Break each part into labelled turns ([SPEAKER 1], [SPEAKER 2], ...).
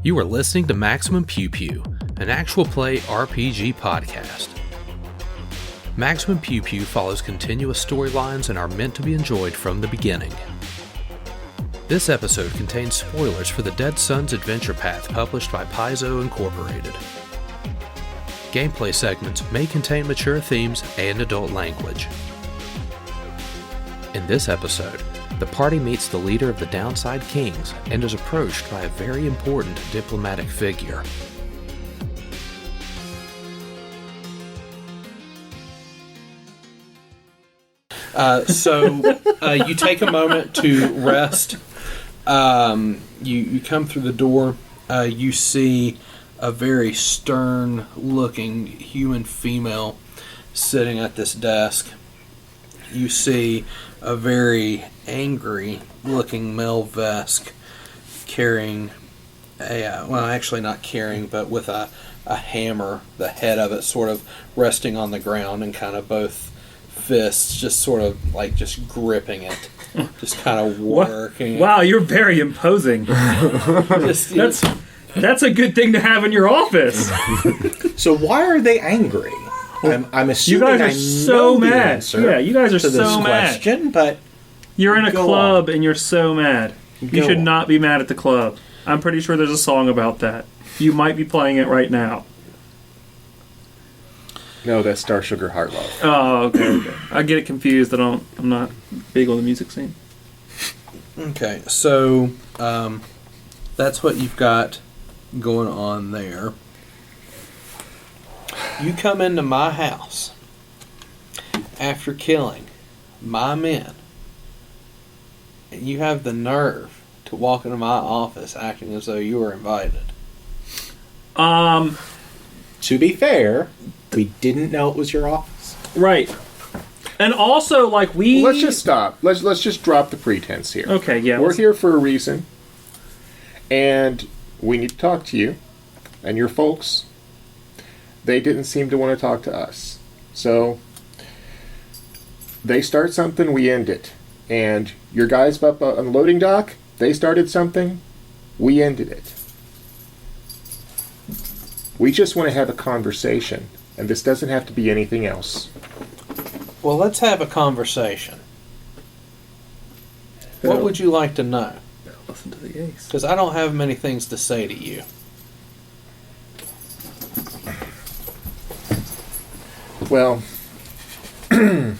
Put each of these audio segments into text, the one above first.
[SPEAKER 1] You are listening to Maximum Pew Pew, an actual play RPG podcast. Maximum Pew Pew follows continuous storylines and are meant to be enjoyed from the beginning. This episode contains spoilers for the Dead Sons Adventure Path published by Paizo Incorporated. Gameplay segments may contain mature themes and adult language. In this episode, the party meets the leader of the Downside Kings and is approached by a very important diplomatic figure. You take a moment to rest. You come through the door. You see a very stern-looking human female sitting at this desk. You see a very angry-looking male Vesk carrying not carrying, but with a hammer, the head of it sort of resting on the ground, and kind of both fists just sort of like just gripping it, just kind of working.
[SPEAKER 2] Wow, you're very imposing. That's a good thing to have in your office.
[SPEAKER 3] So why are they angry? I'm assuming
[SPEAKER 2] you guys are so mad. Yeah, you guys are so mad.
[SPEAKER 3] Question, but
[SPEAKER 2] you're in a club and you're so mad. You should not be mad at the club. I'm pretty sure there's a song about that. You might be playing it right now.
[SPEAKER 4] No, that's Star Sugar Heart Love.
[SPEAKER 2] Oh, okay. I get it confused. I'm not big on the music scene.
[SPEAKER 1] Okay, so that's what you've got going on there. You come into my house after killing my men, and you have the nerve to walk into my office acting as though you were invited.
[SPEAKER 3] To be fair, we didn't know it was your office.
[SPEAKER 2] Right. And also,
[SPEAKER 4] Let's just stop. Let's just drop the pretense here.
[SPEAKER 2] Okay, yeah.
[SPEAKER 4] We're here for a reason, and we need to talk to you and your folks. They didn't seem to want to talk to us. So, they start something, we end it. And your guys up on the loading dock, they started something, we ended it. We just want to have a conversation, and this doesn't have to be anything else.
[SPEAKER 1] Well, let's have a conversation. What would you like to know?
[SPEAKER 2] Listen to the ace.
[SPEAKER 1] Because I don't have many things to say to you.
[SPEAKER 4] Well,
[SPEAKER 1] I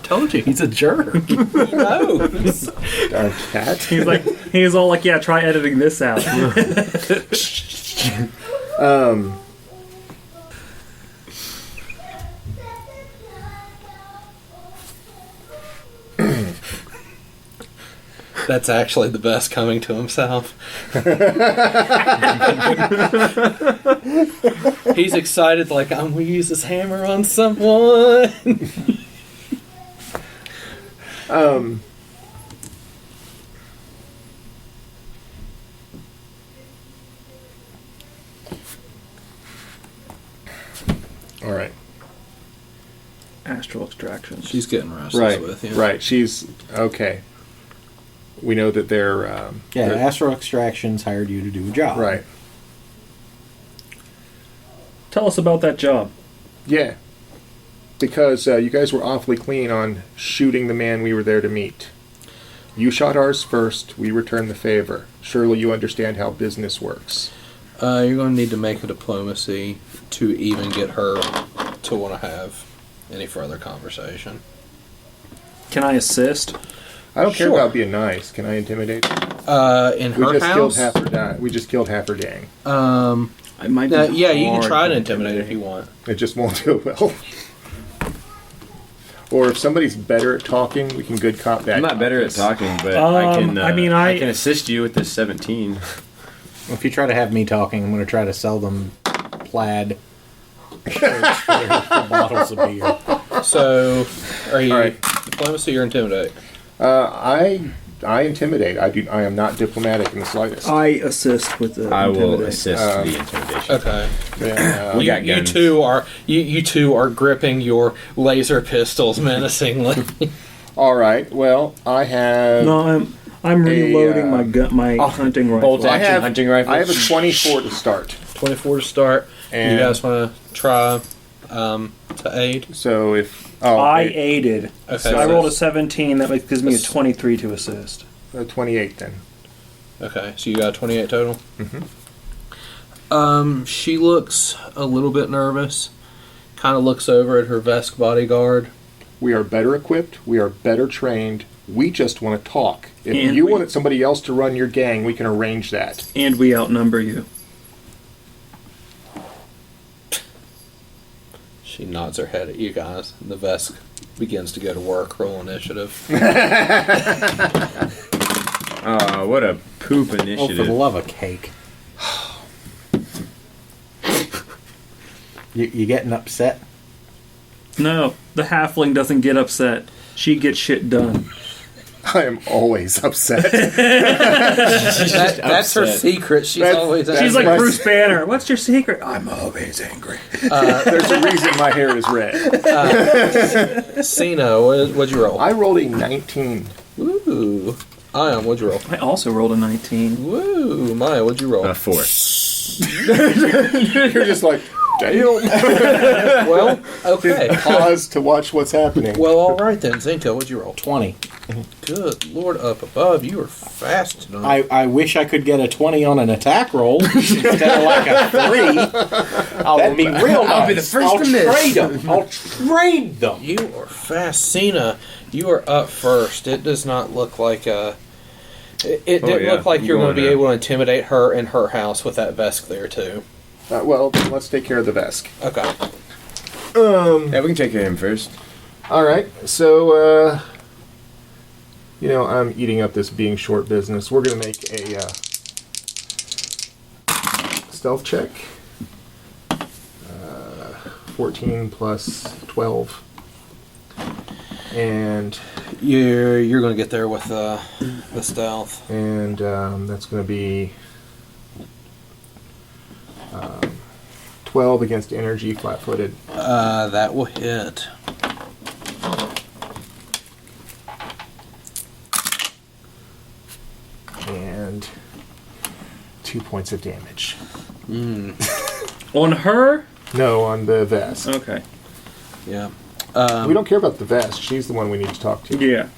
[SPEAKER 1] told you, he's a jerk. He knows.
[SPEAKER 4] Darn cat.
[SPEAKER 2] He's all like, yeah, try editing this out.
[SPEAKER 1] That's actually the best coming to himself. He's excited, like, I'm going to use this hammer on someone.
[SPEAKER 4] All right.
[SPEAKER 2] Astral extraction.
[SPEAKER 1] She's getting restless with you.
[SPEAKER 4] Right. She's okay. We know that they're
[SPEAKER 3] Astral Extractions hired you to do a job.
[SPEAKER 4] Right.
[SPEAKER 2] Tell us about that job.
[SPEAKER 4] Yeah. Because you guys were awfully clean on shooting the man we were there to meet. You shot ours first. We returned the favor. Surely you understand how business works.
[SPEAKER 1] You're going to need to make a diplomacy to even get her to want to have any further conversation.
[SPEAKER 2] Can I assist?
[SPEAKER 4] I don't care about being nice. Can I intimidate?
[SPEAKER 1] In her house?
[SPEAKER 4] We just killed half her gang.
[SPEAKER 2] I might be
[SPEAKER 1] yeah, you can try to intimidate if you want.
[SPEAKER 4] It just won't do well. Or if somebody's better at talking, we can good cop that.
[SPEAKER 5] I'm not better at talking, but I can assist you with this 17.
[SPEAKER 3] Well, if you try to have me talking, I'm going to try to sell them plaid shirts for bottles of beer.
[SPEAKER 1] So, are you diplomacy or intimidate?
[SPEAKER 4] I intimidate. I am not diplomatic in the slightest.
[SPEAKER 2] I assist with the
[SPEAKER 5] I will
[SPEAKER 2] intimidate.
[SPEAKER 5] assist the intimidation.
[SPEAKER 1] Okay.
[SPEAKER 4] Yeah,
[SPEAKER 5] We got guns.
[SPEAKER 1] You two are gripping your laser pistols menacingly.
[SPEAKER 4] All right. Well, I have.
[SPEAKER 2] No, I'm reloading my hunting rifle.
[SPEAKER 5] Bolt action hunting rifle.
[SPEAKER 4] I have a 24 to start.
[SPEAKER 1] 24 to start.
[SPEAKER 4] And
[SPEAKER 1] you guys want to try to aid?
[SPEAKER 4] So if
[SPEAKER 2] I aided.
[SPEAKER 1] Okay,
[SPEAKER 2] So I rolled a 17. That gives me a 23 to assist.
[SPEAKER 4] 28 then.
[SPEAKER 1] Okay, so you got 28 total?
[SPEAKER 4] Mm-hmm.
[SPEAKER 1] She looks a little bit nervous. Kind of looks over at her Vesk bodyguard.
[SPEAKER 4] We are better equipped. We are better trained. We just want to talk. If
[SPEAKER 2] And
[SPEAKER 4] you
[SPEAKER 2] we-
[SPEAKER 4] wanted somebody else to run your gang, we can arrange that.
[SPEAKER 2] And we outnumber you.
[SPEAKER 1] She nods her head at you guys. And the Vesk begins to go to work. Roll initiative.
[SPEAKER 5] What a poop
[SPEAKER 3] Oh, for the
[SPEAKER 5] initiative.
[SPEAKER 3] love of cake. You getting upset?
[SPEAKER 2] No, the halfling doesn't get upset. She gets shit done.
[SPEAKER 4] I am always upset.
[SPEAKER 1] That's her secret. She's
[SPEAKER 4] That's-
[SPEAKER 1] always
[SPEAKER 4] that's
[SPEAKER 2] She's like
[SPEAKER 4] my-
[SPEAKER 2] Bruce Banner. What's your secret? I'm always angry.
[SPEAKER 4] There's a reason my hair is red.
[SPEAKER 1] Cena, what'd you roll?
[SPEAKER 4] I rolled a 19.
[SPEAKER 1] Woo. Ion, what'd you roll?
[SPEAKER 2] I also rolled a 19.
[SPEAKER 1] Woo. Maya, what'd you roll?
[SPEAKER 5] 4.
[SPEAKER 4] You're just like, damn.
[SPEAKER 1] Well, okay.
[SPEAKER 4] Pause to watch what's happening.
[SPEAKER 1] Well, all right then. Zinka, what'd you roll?
[SPEAKER 3] 20.
[SPEAKER 1] Good Lord up above. You are fast tonight.
[SPEAKER 3] I wish I could get a 20 on an attack roll instead of like a 3. That'd be real nice.
[SPEAKER 5] I'll be the first
[SPEAKER 3] I'll
[SPEAKER 5] to miss.
[SPEAKER 3] trade them. I'll trade them.
[SPEAKER 1] You are fast. Cena, you are up first. It does not look like It didn't
[SPEAKER 5] yeah.
[SPEAKER 1] look like
[SPEAKER 5] I'm
[SPEAKER 1] you're going to be
[SPEAKER 5] going
[SPEAKER 1] able to intimidate her in her house with that Vesk there, too.
[SPEAKER 4] Well, then let's take care of the Vesk.
[SPEAKER 1] Okay.
[SPEAKER 5] Yeah, we can take care of him first.
[SPEAKER 4] All right. So, I'm eating up this being short business. We're going to make a stealth check. 14 plus 12. And
[SPEAKER 1] You're going to get there with the stealth.
[SPEAKER 4] that's going to be 12 against energy, flat-footed.
[SPEAKER 1] That will hit.
[SPEAKER 4] And 2 points of damage.
[SPEAKER 2] On her?
[SPEAKER 4] No, on the vest.
[SPEAKER 2] Okay.
[SPEAKER 1] Yeah.
[SPEAKER 4] We don't care about the vest. She's the one we need to talk to.
[SPEAKER 2] Yeah.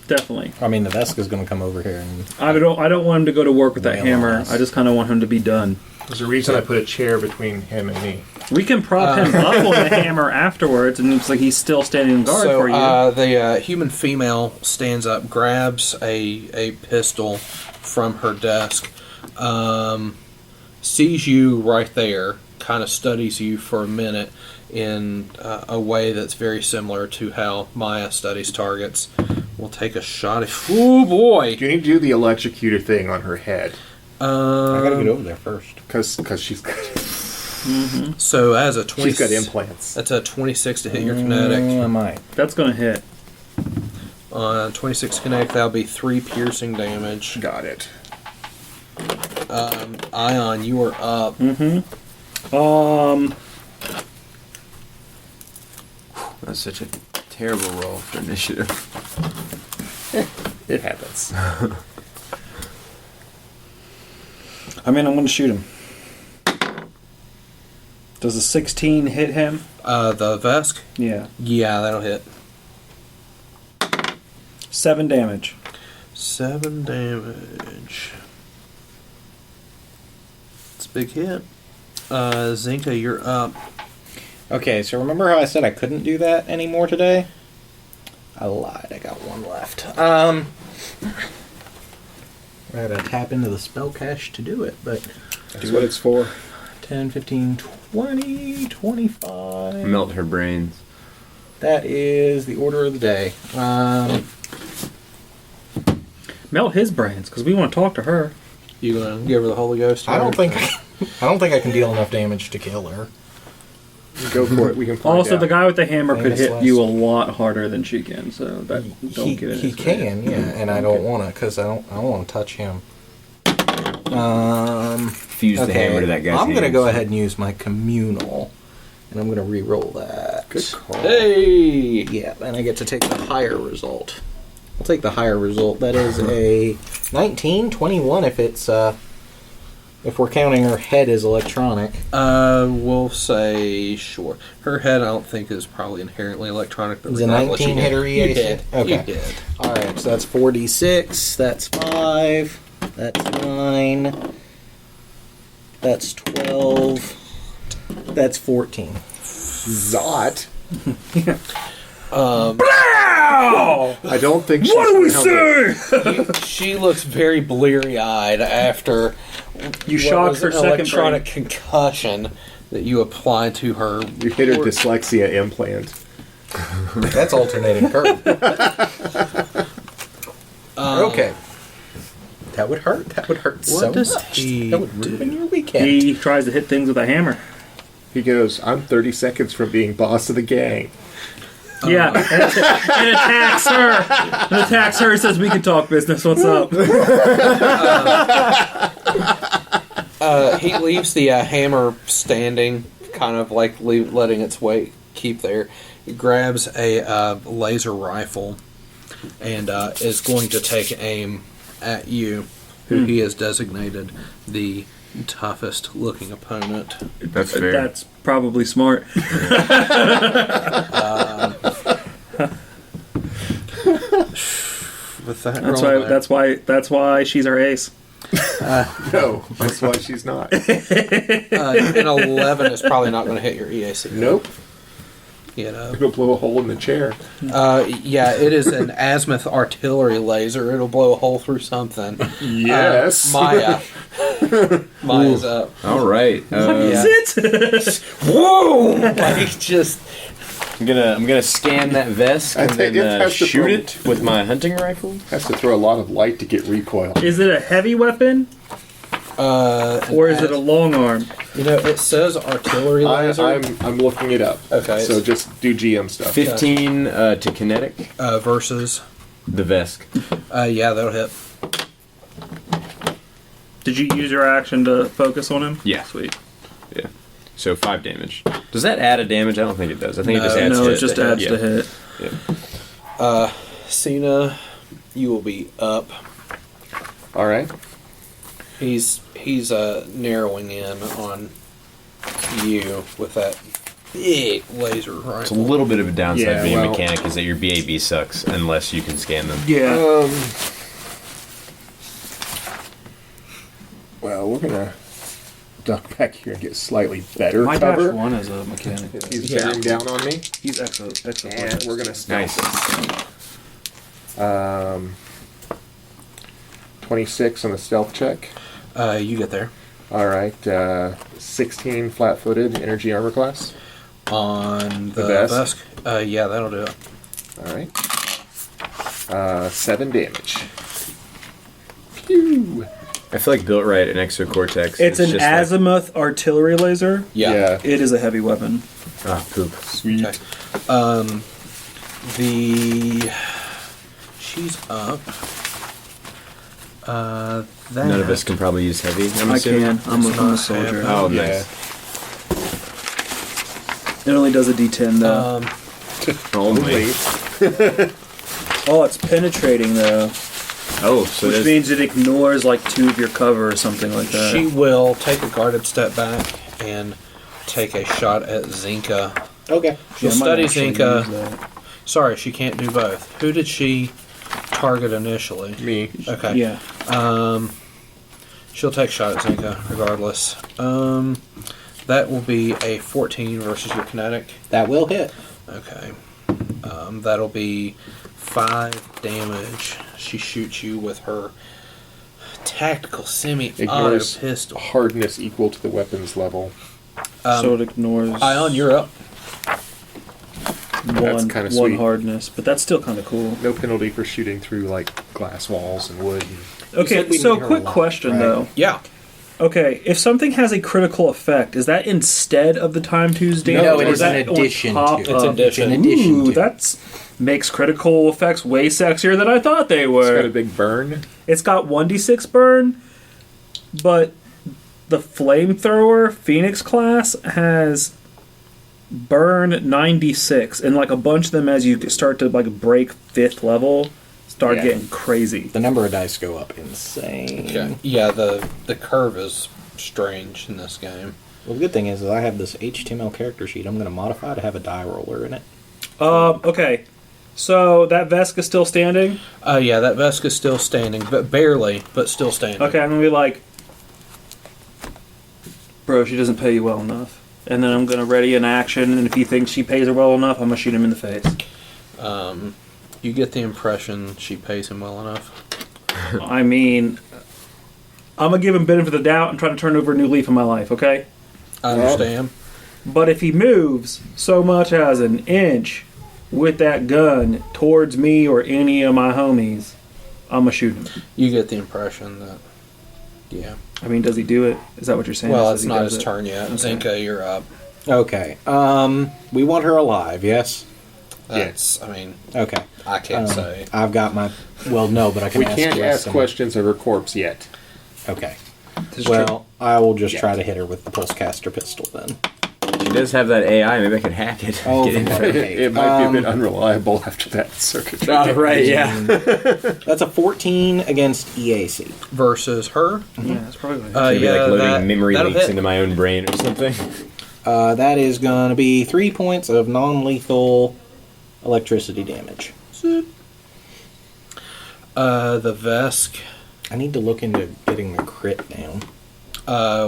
[SPEAKER 2] Definitely.
[SPEAKER 3] I mean, the Veska's going to come over here and...
[SPEAKER 2] I don't want him to go to work with that
[SPEAKER 3] Nail
[SPEAKER 2] hammer.
[SPEAKER 3] us.
[SPEAKER 2] I just kind of want him to be done.
[SPEAKER 4] There's a reason I put a chair between him and me.
[SPEAKER 2] We can prop him up on the hammer afterwards, and it's like he's still standing guard
[SPEAKER 1] So
[SPEAKER 2] for you.
[SPEAKER 1] the human female stands up, grabs a pistol from her desk, sees you right there, kind of studies you for a minute in a way that's very similar to how Maya studies targets. We'll take a shot. Oh boy!
[SPEAKER 4] Do you need to do the electrocutor thing on her head?
[SPEAKER 3] I got to get over there first.
[SPEAKER 4] Because she's got
[SPEAKER 1] So as a 20,
[SPEAKER 4] she's got implants.
[SPEAKER 1] That's a 26 to hit your kinetic.
[SPEAKER 3] I might.
[SPEAKER 2] That's going to hit.
[SPEAKER 1] 26 kinetic, that'll be 3 piercing damage.
[SPEAKER 4] Got it.
[SPEAKER 1] Ion, you are up.
[SPEAKER 5] That's such a terrible roll for initiative.
[SPEAKER 4] It happens.
[SPEAKER 2] I mean, I'm going to shoot him. Does a 16 hit him?
[SPEAKER 1] The Vesk?
[SPEAKER 2] Yeah.
[SPEAKER 1] Yeah, that'll hit.
[SPEAKER 2] 7 damage.
[SPEAKER 1] 7 damage. It's a big hit. Zinka, you're up.
[SPEAKER 3] Okay, so remember how I said I couldn't do that anymore today? I lied. I got 1 left. I gotta tap into the spell cache to do it, but...
[SPEAKER 4] That's what it's for.
[SPEAKER 3] 10, 15, 20, 25...
[SPEAKER 5] Melt her brains.
[SPEAKER 3] That is the order of the day.
[SPEAKER 2] Melt his brains, because we want to talk to her.
[SPEAKER 1] You gonna give her the Holy Ghost?
[SPEAKER 3] I don't think I can deal enough damage to kill her.
[SPEAKER 4] Go for it. We can find
[SPEAKER 2] Also,
[SPEAKER 4] out.
[SPEAKER 2] the guy with the hammer could
[SPEAKER 3] Famous
[SPEAKER 2] hit
[SPEAKER 3] last-
[SPEAKER 2] you a lot harder than she can, so that don't
[SPEAKER 3] He
[SPEAKER 2] get it.
[SPEAKER 3] he can, yeah, and I don't want to because I don't want to touch him.
[SPEAKER 5] Fuse the hammer to that guy's
[SPEAKER 3] I'm gonna
[SPEAKER 5] hands.
[SPEAKER 3] go ahead and use my communal, and I'm gonna re-roll that.
[SPEAKER 4] Good call.
[SPEAKER 1] Hey!
[SPEAKER 3] Yeah, and I get to take the higher result. I'll take the higher result. That is a 19, 21 if it's if we're counting her head as electronic.
[SPEAKER 1] We'll say sure. Her head, I don't think, is probably inherently electronic. But
[SPEAKER 3] Is a
[SPEAKER 1] regardless,
[SPEAKER 3] 19
[SPEAKER 1] you
[SPEAKER 3] hit her
[SPEAKER 1] You
[SPEAKER 3] EAC?
[SPEAKER 1] did.
[SPEAKER 3] Okay.
[SPEAKER 1] You did.
[SPEAKER 3] All right, so that's 4d6. That's 5. That's 9. That's 12. That's 14.
[SPEAKER 4] Zot.
[SPEAKER 2] Ow!
[SPEAKER 4] I don't think she's
[SPEAKER 2] What do we
[SPEAKER 4] grounded.
[SPEAKER 2] say?
[SPEAKER 1] She looks very bleary-eyed after
[SPEAKER 2] You
[SPEAKER 1] what
[SPEAKER 2] shocked
[SPEAKER 1] was
[SPEAKER 2] her
[SPEAKER 1] an
[SPEAKER 2] second
[SPEAKER 1] electronic
[SPEAKER 2] brain.
[SPEAKER 1] concussion that you applied to her.
[SPEAKER 4] You hit her dyslexia implant.
[SPEAKER 3] That's alternating current. Okay. That would hurt. That would hurt so
[SPEAKER 1] does
[SPEAKER 3] much.
[SPEAKER 1] he
[SPEAKER 3] That would ruin your weekend.
[SPEAKER 2] He tries to hit things with a hammer.
[SPEAKER 4] He goes, I'm 30 seconds from being boss of the gang.
[SPEAKER 2] Yeah, and attacks her. And attacks her. Says we can talk business. What's up?
[SPEAKER 1] He leaves the hammer standing, kind of like letting its weight keep there. He grabs a laser rifle and is going to take aim at you, who he has designated the toughest looking opponent.
[SPEAKER 5] That's fair.
[SPEAKER 2] That's probably smart.
[SPEAKER 1] With that,
[SPEAKER 2] That's why she's our ace.
[SPEAKER 4] No, that's why she's not.
[SPEAKER 1] an 11 is probably not going to hit your EAC.
[SPEAKER 4] Nope.
[SPEAKER 1] You know.
[SPEAKER 4] It'll blow a hole in the chair.
[SPEAKER 1] Yeah, it is an azimuth artillery laser. It'll blow a hole through something.
[SPEAKER 4] Yes.
[SPEAKER 1] Maya. Maya's up.
[SPEAKER 5] All right.
[SPEAKER 2] Is it?
[SPEAKER 1] Whoa! Like, just...
[SPEAKER 5] I'm gonna scan that vest
[SPEAKER 4] I
[SPEAKER 5] and
[SPEAKER 4] think
[SPEAKER 5] then
[SPEAKER 4] it has to
[SPEAKER 5] shoot
[SPEAKER 4] throw-
[SPEAKER 5] it with my hunting rifle.
[SPEAKER 4] Has to throw a lot of light to get recoil.
[SPEAKER 2] Is it a heavy weapon or is it a long arm?
[SPEAKER 1] You know, it says artillery laser.
[SPEAKER 4] I'm looking it up.
[SPEAKER 1] Okay.
[SPEAKER 4] So just do GM stuff.
[SPEAKER 5] 15 to kinetic.
[SPEAKER 1] Versus...
[SPEAKER 5] The vest.
[SPEAKER 1] Yeah, that'll hit.
[SPEAKER 2] Did you use your action to focus on him?
[SPEAKER 5] Yeah.
[SPEAKER 2] Sweet.
[SPEAKER 5] Yeah. So 5 damage. Does that add a damage? I don't think it does. I think it just adds
[SPEAKER 2] No,
[SPEAKER 5] hit.
[SPEAKER 2] it just adds
[SPEAKER 5] yeah.
[SPEAKER 2] to hit.
[SPEAKER 5] Yeah.
[SPEAKER 1] Cena, you will be up.
[SPEAKER 4] All right.
[SPEAKER 1] He's narrowing in on you with that big laser rifle.
[SPEAKER 5] It's a little bit of a downside
[SPEAKER 4] Yeah,
[SPEAKER 5] being
[SPEAKER 4] well-
[SPEAKER 5] mechanic is that your BAB sucks unless you can scan them.
[SPEAKER 2] Yeah.
[SPEAKER 4] Well, we're gonna duck back here and get slightly better
[SPEAKER 2] My
[SPEAKER 4] cover.
[SPEAKER 2] dash one is a mechanic.
[SPEAKER 4] He's bearing down on me,
[SPEAKER 2] He's excellent.
[SPEAKER 4] and we're gonna stealth
[SPEAKER 5] Nice.
[SPEAKER 4] it. 26 on the stealth check.
[SPEAKER 1] You get there.
[SPEAKER 4] All right. 16 flat-footed energy armor class.
[SPEAKER 1] On the
[SPEAKER 4] vest?
[SPEAKER 1] Vesk? Yeah, that'll do it.
[SPEAKER 4] All right. 7 damage. Phew.
[SPEAKER 5] I feel like built right and extra cortex.
[SPEAKER 2] It's an
[SPEAKER 5] just
[SPEAKER 2] azimuth artillery laser.
[SPEAKER 1] Yeah.
[SPEAKER 2] It is a heavy weapon.
[SPEAKER 5] Like, poop.
[SPEAKER 4] Sweet.
[SPEAKER 1] Okay. She's up. That
[SPEAKER 5] None of us can probably use heavy. I'm
[SPEAKER 2] I
[SPEAKER 5] assuming.
[SPEAKER 2] can. I'm a soldier.
[SPEAKER 5] Oh,
[SPEAKER 4] Yeah.
[SPEAKER 5] nice.
[SPEAKER 2] It only does a D10 though.
[SPEAKER 5] Only.
[SPEAKER 2] Oh, it's penetrating though,
[SPEAKER 5] Oh, so
[SPEAKER 2] which
[SPEAKER 5] there's
[SPEAKER 2] means it ignores like 2 of your cover or something like that.
[SPEAKER 1] She will take a guarded step back and take a shot at Zinka.
[SPEAKER 3] Okay.
[SPEAKER 1] She'll
[SPEAKER 2] I might
[SPEAKER 1] study
[SPEAKER 2] actually
[SPEAKER 1] Zinka.
[SPEAKER 2] use that.
[SPEAKER 1] Sorry, she can't do both. Who did she target initially?
[SPEAKER 4] Me.
[SPEAKER 1] Okay.
[SPEAKER 2] Yeah.
[SPEAKER 1] She'll take a shot at Zinka regardless. That will be a 14 versus your kinetic.
[SPEAKER 3] That will hit.
[SPEAKER 1] Okay. That'll be 5 damage. She shoots you with her tactical semi-auto
[SPEAKER 4] Ignores
[SPEAKER 1] pistol.
[SPEAKER 4] hardness equal to the weapon's level.
[SPEAKER 2] So it ignores
[SPEAKER 1] Ion, you're up.
[SPEAKER 4] That's kinda
[SPEAKER 2] one
[SPEAKER 4] sweet.
[SPEAKER 2] hardness, but that's still kind of cool.
[SPEAKER 4] No penalty for shooting through like glass walls and wood.
[SPEAKER 2] Okay,
[SPEAKER 3] said we
[SPEAKER 2] so
[SPEAKER 3] need her
[SPEAKER 2] quick
[SPEAKER 3] a lot,
[SPEAKER 2] question
[SPEAKER 3] right?
[SPEAKER 2] though.
[SPEAKER 1] Yeah.
[SPEAKER 2] Okay, if something has a critical effect, is that instead of the time 2's damage?
[SPEAKER 3] No, it
[SPEAKER 2] or
[SPEAKER 3] is
[SPEAKER 2] that
[SPEAKER 3] in
[SPEAKER 2] on
[SPEAKER 3] addition
[SPEAKER 2] top
[SPEAKER 3] to.
[SPEAKER 1] It's
[SPEAKER 2] of-
[SPEAKER 1] addition.
[SPEAKER 3] in addition
[SPEAKER 2] Ooh,
[SPEAKER 3] to.
[SPEAKER 2] that's makes critical effects way sexier than I thought they
[SPEAKER 4] It's got a
[SPEAKER 2] were.
[SPEAKER 4] big burn.
[SPEAKER 2] It's got 1d6 burn, but the flamethrower Phoenix class has burn 96, and like a bunch of them as you start to like break 5th level start
[SPEAKER 3] Yeah.
[SPEAKER 2] getting crazy.
[SPEAKER 3] The number of dice go up insane.
[SPEAKER 1] Okay. Yeah, the curve is strange in this game.
[SPEAKER 3] Well, the good thing is I have this HTML character sheet I'm going to modify to have a die roller in it.
[SPEAKER 2] Okay. So that Veska's still standing?
[SPEAKER 1] Yeah, that Veska's still standing, but barely, but still standing.
[SPEAKER 2] Okay, I'm gonna be like, bro, she doesn't pay you well enough. And then I'm gonna ready an action, and if he thinks she pays her well enough, I'm gonna shoot him in the face.
[SPEAKER 1] You get the impression she pays him well enough.
[SPEAKER 2] I mean, I'm gonna give him benefit of the doubt and try to turn over a new leaf in my life, okay?
[SPEAKER 1] I understand.
[SPEAKER 2] But if he moves so much as an inch with that gun towards me or any of my homies, I'm gonna shoot him.
[SPEAKER 1] You get the impression that, yeah.
[SPEAKER 2] I mean, does he do it? Is that what you're saying?
[SPEAKER 1] Well,
[SPEAKER 2] Says
[SPEAKER 1] it's
[SPEAKER 2] he
[SPEAKER 1] not
[SPEAKER 2] does
[SPEAKER 1] his
[SPEAKER 2] it?
[SPEAKER 1] turn yet.
[SPEAKER 2] Okay.
[SPEAKER 1] Zinka, you're up.
[SPEAKER 3] Okay. We want her alive, yes?
[SPEAKER 1] That's, I mean,
[SPEAKER 3] Okay.
[SPEAKER 1] I can't say.
[SPEAKER 3] I've got my... Well, no, but I can
[SPEAKER 4] We
[SPEAKER 3] ask
[SPEAKER 4] can't
[SPEAKER 3] you
[SPEAKER 4] ask
[SPEAKER 3] some-
[SPEAKER 4] questions of her corpse yet.
[SPEAKER 3] Okay.
[SPEAKER 2] This is
[SPEAKER 3] Well, I will just
[SPEAKER 4] Yeah.
[SPEAKER 3] try to hit her with the pulsecaster pistol then.
[SPEAKER 5] She does have that AI. Maybe I could hack it.
[SPEAKER 3] Oh,
[SPEAKER 5] Get in
[SPEAKER 3] for
[SPEAKER 5] there.
[SPEAKER 3] Okay,
[SPEAKER 4] It might be a bit unreliable after that circuitry.
[SPEAKER 5] Oh, right, yeah.
[SPEAKER 3] That's a 14 against EAC.
[SPEAKER 1] Versus her?
[SPEAKER 2] true. Yeah, that's probably what
[SPEAKER 5] Maybe
[SPEAKER 1] Yeah,
[SPEAKER 5] like loading
[SPEAKER 1] that-
[SPEAKER 5] memory
[SPEAKER 1] that'll
[SPEAKER 5] links
[SPEAKER 1] hit.
[SPEAKER 5] into my own brain or something.
[SPEAKER 3] That is going to be 3 points of non-lethal electricity damage.
[SPEAKER 1] The Vesk
[SPEAKER 3] I need to look into getting the crit down.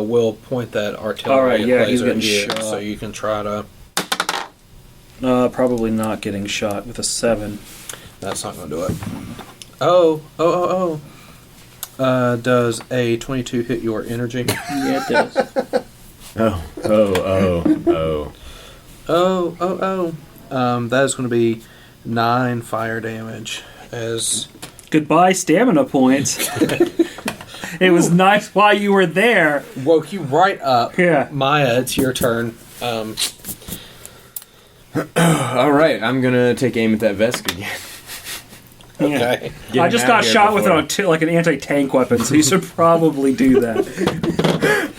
[SPEAKER 1] will point that artillery
[SPEAKER 2] All right, yeah, he's
[SPEAKER 1] laser at
[SPEAKER 2] getting
[SPEAKER 1] you,
[SPEAKER 2] shot.
[SPEAKER 1] so you can try to...
[SPEAKER 2] Probably not getting shot with a 7.
[SPEAKER 1] That's not going to do it. Does a 22 hit your energy?
[SPEAKER 2] Yeah, it does.
[SPEAKER 1] That is going to be 9 fire damage. As
[SPEAKER 2] Goodbye, stamina points. It was nice while you were there.
[SPEAKER 1] woke you right up.
[SPEAKER 2] Yeah.
[SPEAKER 1] Maya, it's your turn.
[SPEAKER 5] All right, I'm gonna take aim at that Vesk again.
[SPEAKER 1] Okay.
[SPEAKER 2] I just got shot with like an anti-tank weapon, so you should probably do that.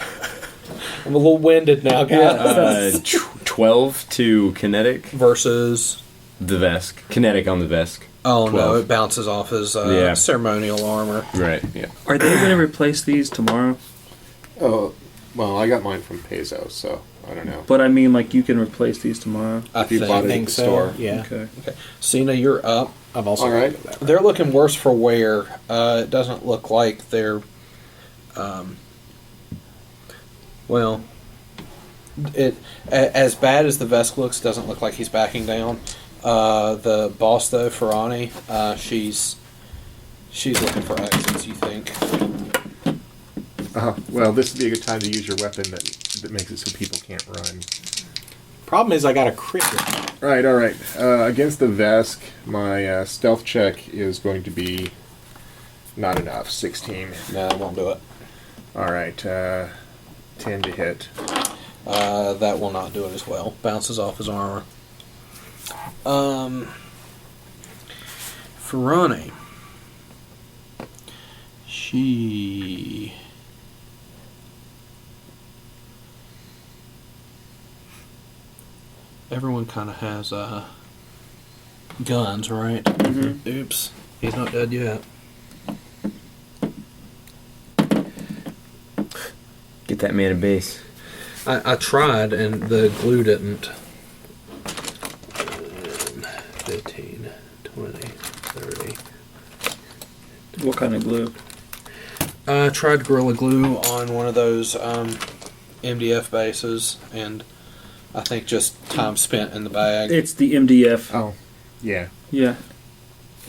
[SPEAKER 1] I'm a little winded now, guys.
[SPEAKER 5] 12 to kinetic.
[SPEAKER 1] Versus...
[SPEAKER 5] The Vesk. Kinetic on the Vesk.
[SPEAKER 1] Oh,
[SPEAKER 5] 12.
[SPEAKER 1] no, it bounces off his
[SPEAKER 5] Yeah.
[SPEAKER 1] ceremonial armor.
[SPEAKER 5] Right, yeah.
[SPEAKER 2] Are they going to replace these tomorrow?
[SPEAKER 4] Oh, well, I got mine from Peso, so I don't know.
[SPEAKER 2] But I mean, like, you can replace these tomorrow.
[SPEAKER 1] I
[SPEAKER 4] If you
[SPEAKER 1] think.
[SPEAKER 4] bought it
[SPEAKER 3] I
[SPEAKER 4] at
[SPEAKER 3] think
[SPEAKER 4] the
[SPEAKER 3] so.
[SPEAKER 4] store.
[SPEAKER 3] Yeah.
[SPEAKER 2] Okay.
[SPEAKER 1] Cena, you're up.
[SPEAKER 3] I've also
[SPEAKER 4] All right.
[SPEAKER 3] got that.
[SPEAKER 1] They're looking worse for wear. It doesn't look like they're... well... as bad as the Vesk looks, doesn't look like he's backing down. The boss, though, Ferrani, she's looking for exits, you think.
[SPEAKER 4] Well, this would be a good time to use your weapon that makes it so people can't run.
[SPEAKER 3] Problem is I got a crit.
[SPEAKER 4] Right, all right. Against the Vesk, my stealth check is going to be not enough. 16.
[SPEAKER 1] No, it won't do it.
[SPEAKER 4] All right, 10 to hit.
[SPEAKER 1] That will not do it as well. Bounces off his armor. Ferrani. She... Everyone kind of has guns, right?
[SPEAKER 2] Mm-hmm.
[SPEAKER 1] Oops. He's not dead yet.
[SPEAKER 5] Get that man a base.
[SPEAKER 1] I tried, and the glue didn't. 15, 20, 30.
[SPEAKER 2] What kind of glue?
[SPEAKER 1] I tried Gorilla Glue on one of those MDF bases, and I think just time spent in the bag.
[SPEAKER 2] It's the MDF.
[SPEAKER 4] Oh, yeah.
[SPEAKER 2] Yeah.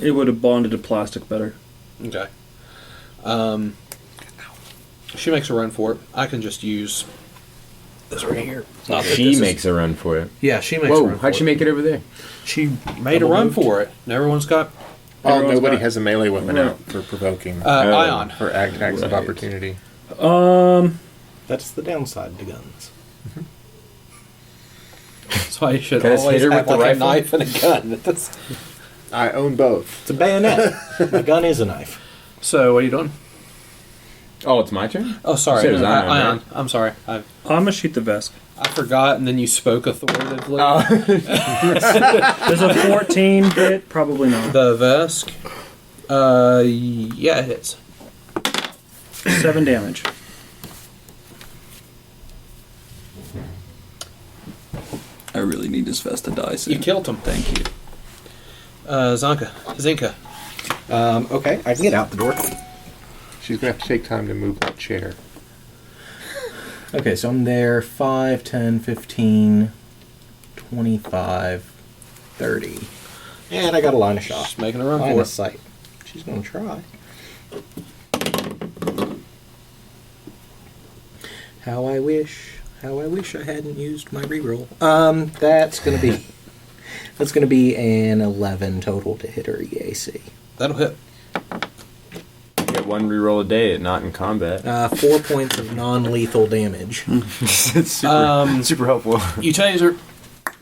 [SPEAKER 2] It would have bonded to plastic better.
[SPEAKER 1] Okay. She makes a run for it. I can just use this right here. Not that
[SPEAKER 5] She
[SPEAKER 1] this is-
[SPEAKER 5] makes a run for it.
[SPEAKER 1] Yeah, she makes a
[SPEAKER 5] Whoa,
[SPEAKER 1] run
[SPEAKER 5] how'd
[SPEAKER 1] for
[SPEAKER 5] she
[SPEAKER 1] it.
[SPEAKER 5] make it over there?
[SPEAKER 1] She made a run for it. And everyone's got
[SPEAKER 4] Oh,
[SPEAKER 2] Everyone's
[SPEAKER 4] nobody
[SPEAKER 2] got-
[SPEAKER 4] has a melee weapon
[SPEAKER 2] No.
[SPEAKER 4] out for provoking.
[SPEAKER 1] Ion.
[SPEAKER 4] for acts of
[SPEAKER 5] right.
[SPEAKER 4] opportunity.
[SPEAKER 3] That's the downside to guns.
[SPEAKER 1] That's why you should
[SPEAKER 5] Can I just
[SPEAKER 1] always
[SPEAKER 5] hit her
[SPEAKER 1] have
[SPEAKER 5] with the
[SPEAKER 1] like a
[SPEAKER 5] rifle?
[SPEAKER 1] knife and a gun. That's-
[SPEAKER 4] I own both.
[SPEAKER 3] It's a bayonet. My gun is a knife.
[SPEAKER 1] So, what are you doing?
[SPEAKER 5] Oh, it's my turn?
[SPEAKER 1] Oh, sorry.
[SPEAKER 5] So it was Ion,
[SPEAKER 1] Ion.
[SPEAKER 5] right?
[SPEAKER 1] I'm sorry.
[SPEAKER 2] I'm gonna shoot the Vesk.
[SPEAKER 1] I forgot, and then you spoke authoritatively.
[SPEAKER 2] There's a 14 hit, probably not.
[SPEAKER 1] The Vesk. Yeah, it hits.
[SPEAKER 2] 7 damage.
[SPEAKER 6] I really need this vest to die soon.
[SPEAKER 1] You killed him.
[SPEAKER 6] Thank you.
[SPEAKER 1] Zinka.
[SPEAKER 3] Okay, I can get out the door.
[SPEAKER 4] She's gonna have to take time to move that chair.
[SPEAKER 3] Okay, so I'm there 5, 10, 15, 25, 30. And I got a line of shot.
[SPEAKER 1] Just making a run
[SPEAKER 3] Line
[SPEAKER 1] for
[SPEAKER 3] of
[SPEAKER 1] it.
[SPEAKER 3] sight. She's going to try. How I wish I hadn't used my reroll. That's going to be an 11 total to hit her EAC.
[SPEAKER 1] That'll hit.
[SPEAKER 5] Get one reroll a day, not in combat.
[SPEAKER 3] 4 points of non-lethal damage.
[SPEAKER 5] It's super helpful.
[SPEAKER 1] You taser.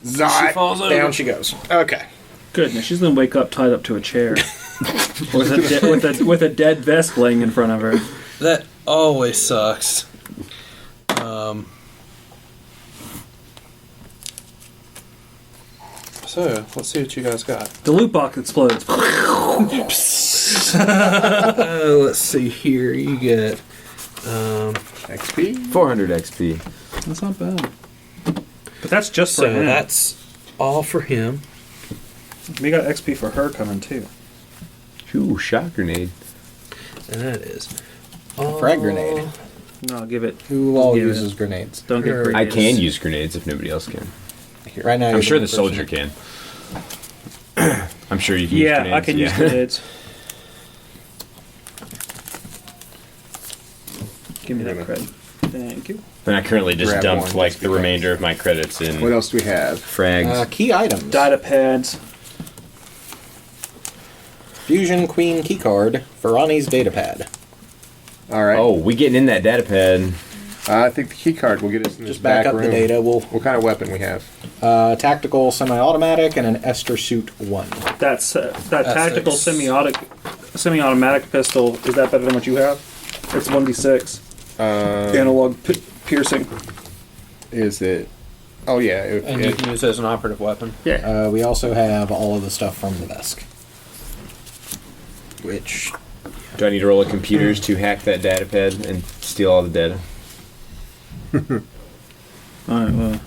[SPEAKER 1] She falls over.
[SPEAKER 3] Down she goes. Okay.
[SPEAKER 2] Goodness, she's gonna wake up tied up to a chair with a dead Vesk laying in front of her.
[SPEAKER 1] That always sucks. So, let's see what you guys got.
[SPEAKER 2] The loot box explodes.
[SPEAKER 1] Let's see here. You get
[SPEAKER 4] XP?
[SPEAKER 5] 400 XP.
[SPEAKER 2] That's not bad. But that's just for
[SPEAKER 1] so
[SPEAKER 2] him.
[SPEAKER 1] that's all for him.
[SPEAKER 2] We got XP for her coming too.
[SPEAKER 5] Ooh, shot grenade.
[SPEAKER 1] And that is
[SPEAKER 3] Frag grenade.
[SPEAKER 2] No, give it.
[SPEAKER 3] Who all
[SPEAKER 2] Give
[SPEAKER 3] uses
[SPEAKER 2] it.
[SPEAKER 3] grenades?
[SPEAKER 2] Don't get
[SPEAKER 1] I
[SPEAKER 2] greedy.
[SPEAKER 5] I can use grenades if nobody else can.
[SPEAKER 3] Right now,
[SPEAKER 5] I'm
[SPEAKER 3] you're
[SPEAKER 5] sure
[SPEAKER 3] the
[SPEAKER 5] the
[SPEAKER 3] only
[SPEAKER 5] soldier
[SPEAKER 3] person-
[SPEAKER 5] can. I'm sure you can use
[SPEAKER 2] Yeah,
[SPEAKER 5] grenades.
[SPEAKER 2] I can use grenades. Give me that
[SPEAKER 4] Gonna-
[SPEAKER 2] credit. Thank you.
[SPEAKER 5] And I currently just
[SPEAKER 4] Grab
[SPEAKER 5] dumped
[SPEAKER 4] one
[SPEAKER 5] like
[SPEAKER 4] just
[SPEAKER 5] the
[SPEAKER 4] because.
[SPEAKER 5] remainder of my credits in
[SPEAKER 4] What else do we have?
[SPEAKER 5] frags.
[SPEAKER 3] Key items.
[SPEAKER 2] Data pads.
[SPEAKER 3] Fusion Queen keycard. Ferrani's datapad.
[SPEAKER 4] All right.
[SPEAKER 5] Oh, we getting in that data pad.
[SPEAKER 4] I think the key card will get us in this
[SPEAKER 3] Just back up
[SPEAKER 4] room.
[SPEAKER 3] the data. We'll
[SPEAKER 4] What kind of weapon we have?
[SPEAKER 3] tactical semi-automatic and an Esther suit 1.
[SPEAKER 2] That's that tactical
[SPEAKER 1] six.
[SPEAKER 2] semi-automatic pistol. Is that better than what you have? It's 1d6 analog piercing.
[SPEAKER 4] Is it? Oh yeah.
[SPEAKER 1] And you can use it as an operative weapon.
[SPEAKER 2] Yeah.
[SPEAKER 3] We also have all of the stuff from the Vesk. Which
[SPEAKER 5] Do I need to roll a computers to hack that data pad and steal all the data?
[SPEAKER 2] All right.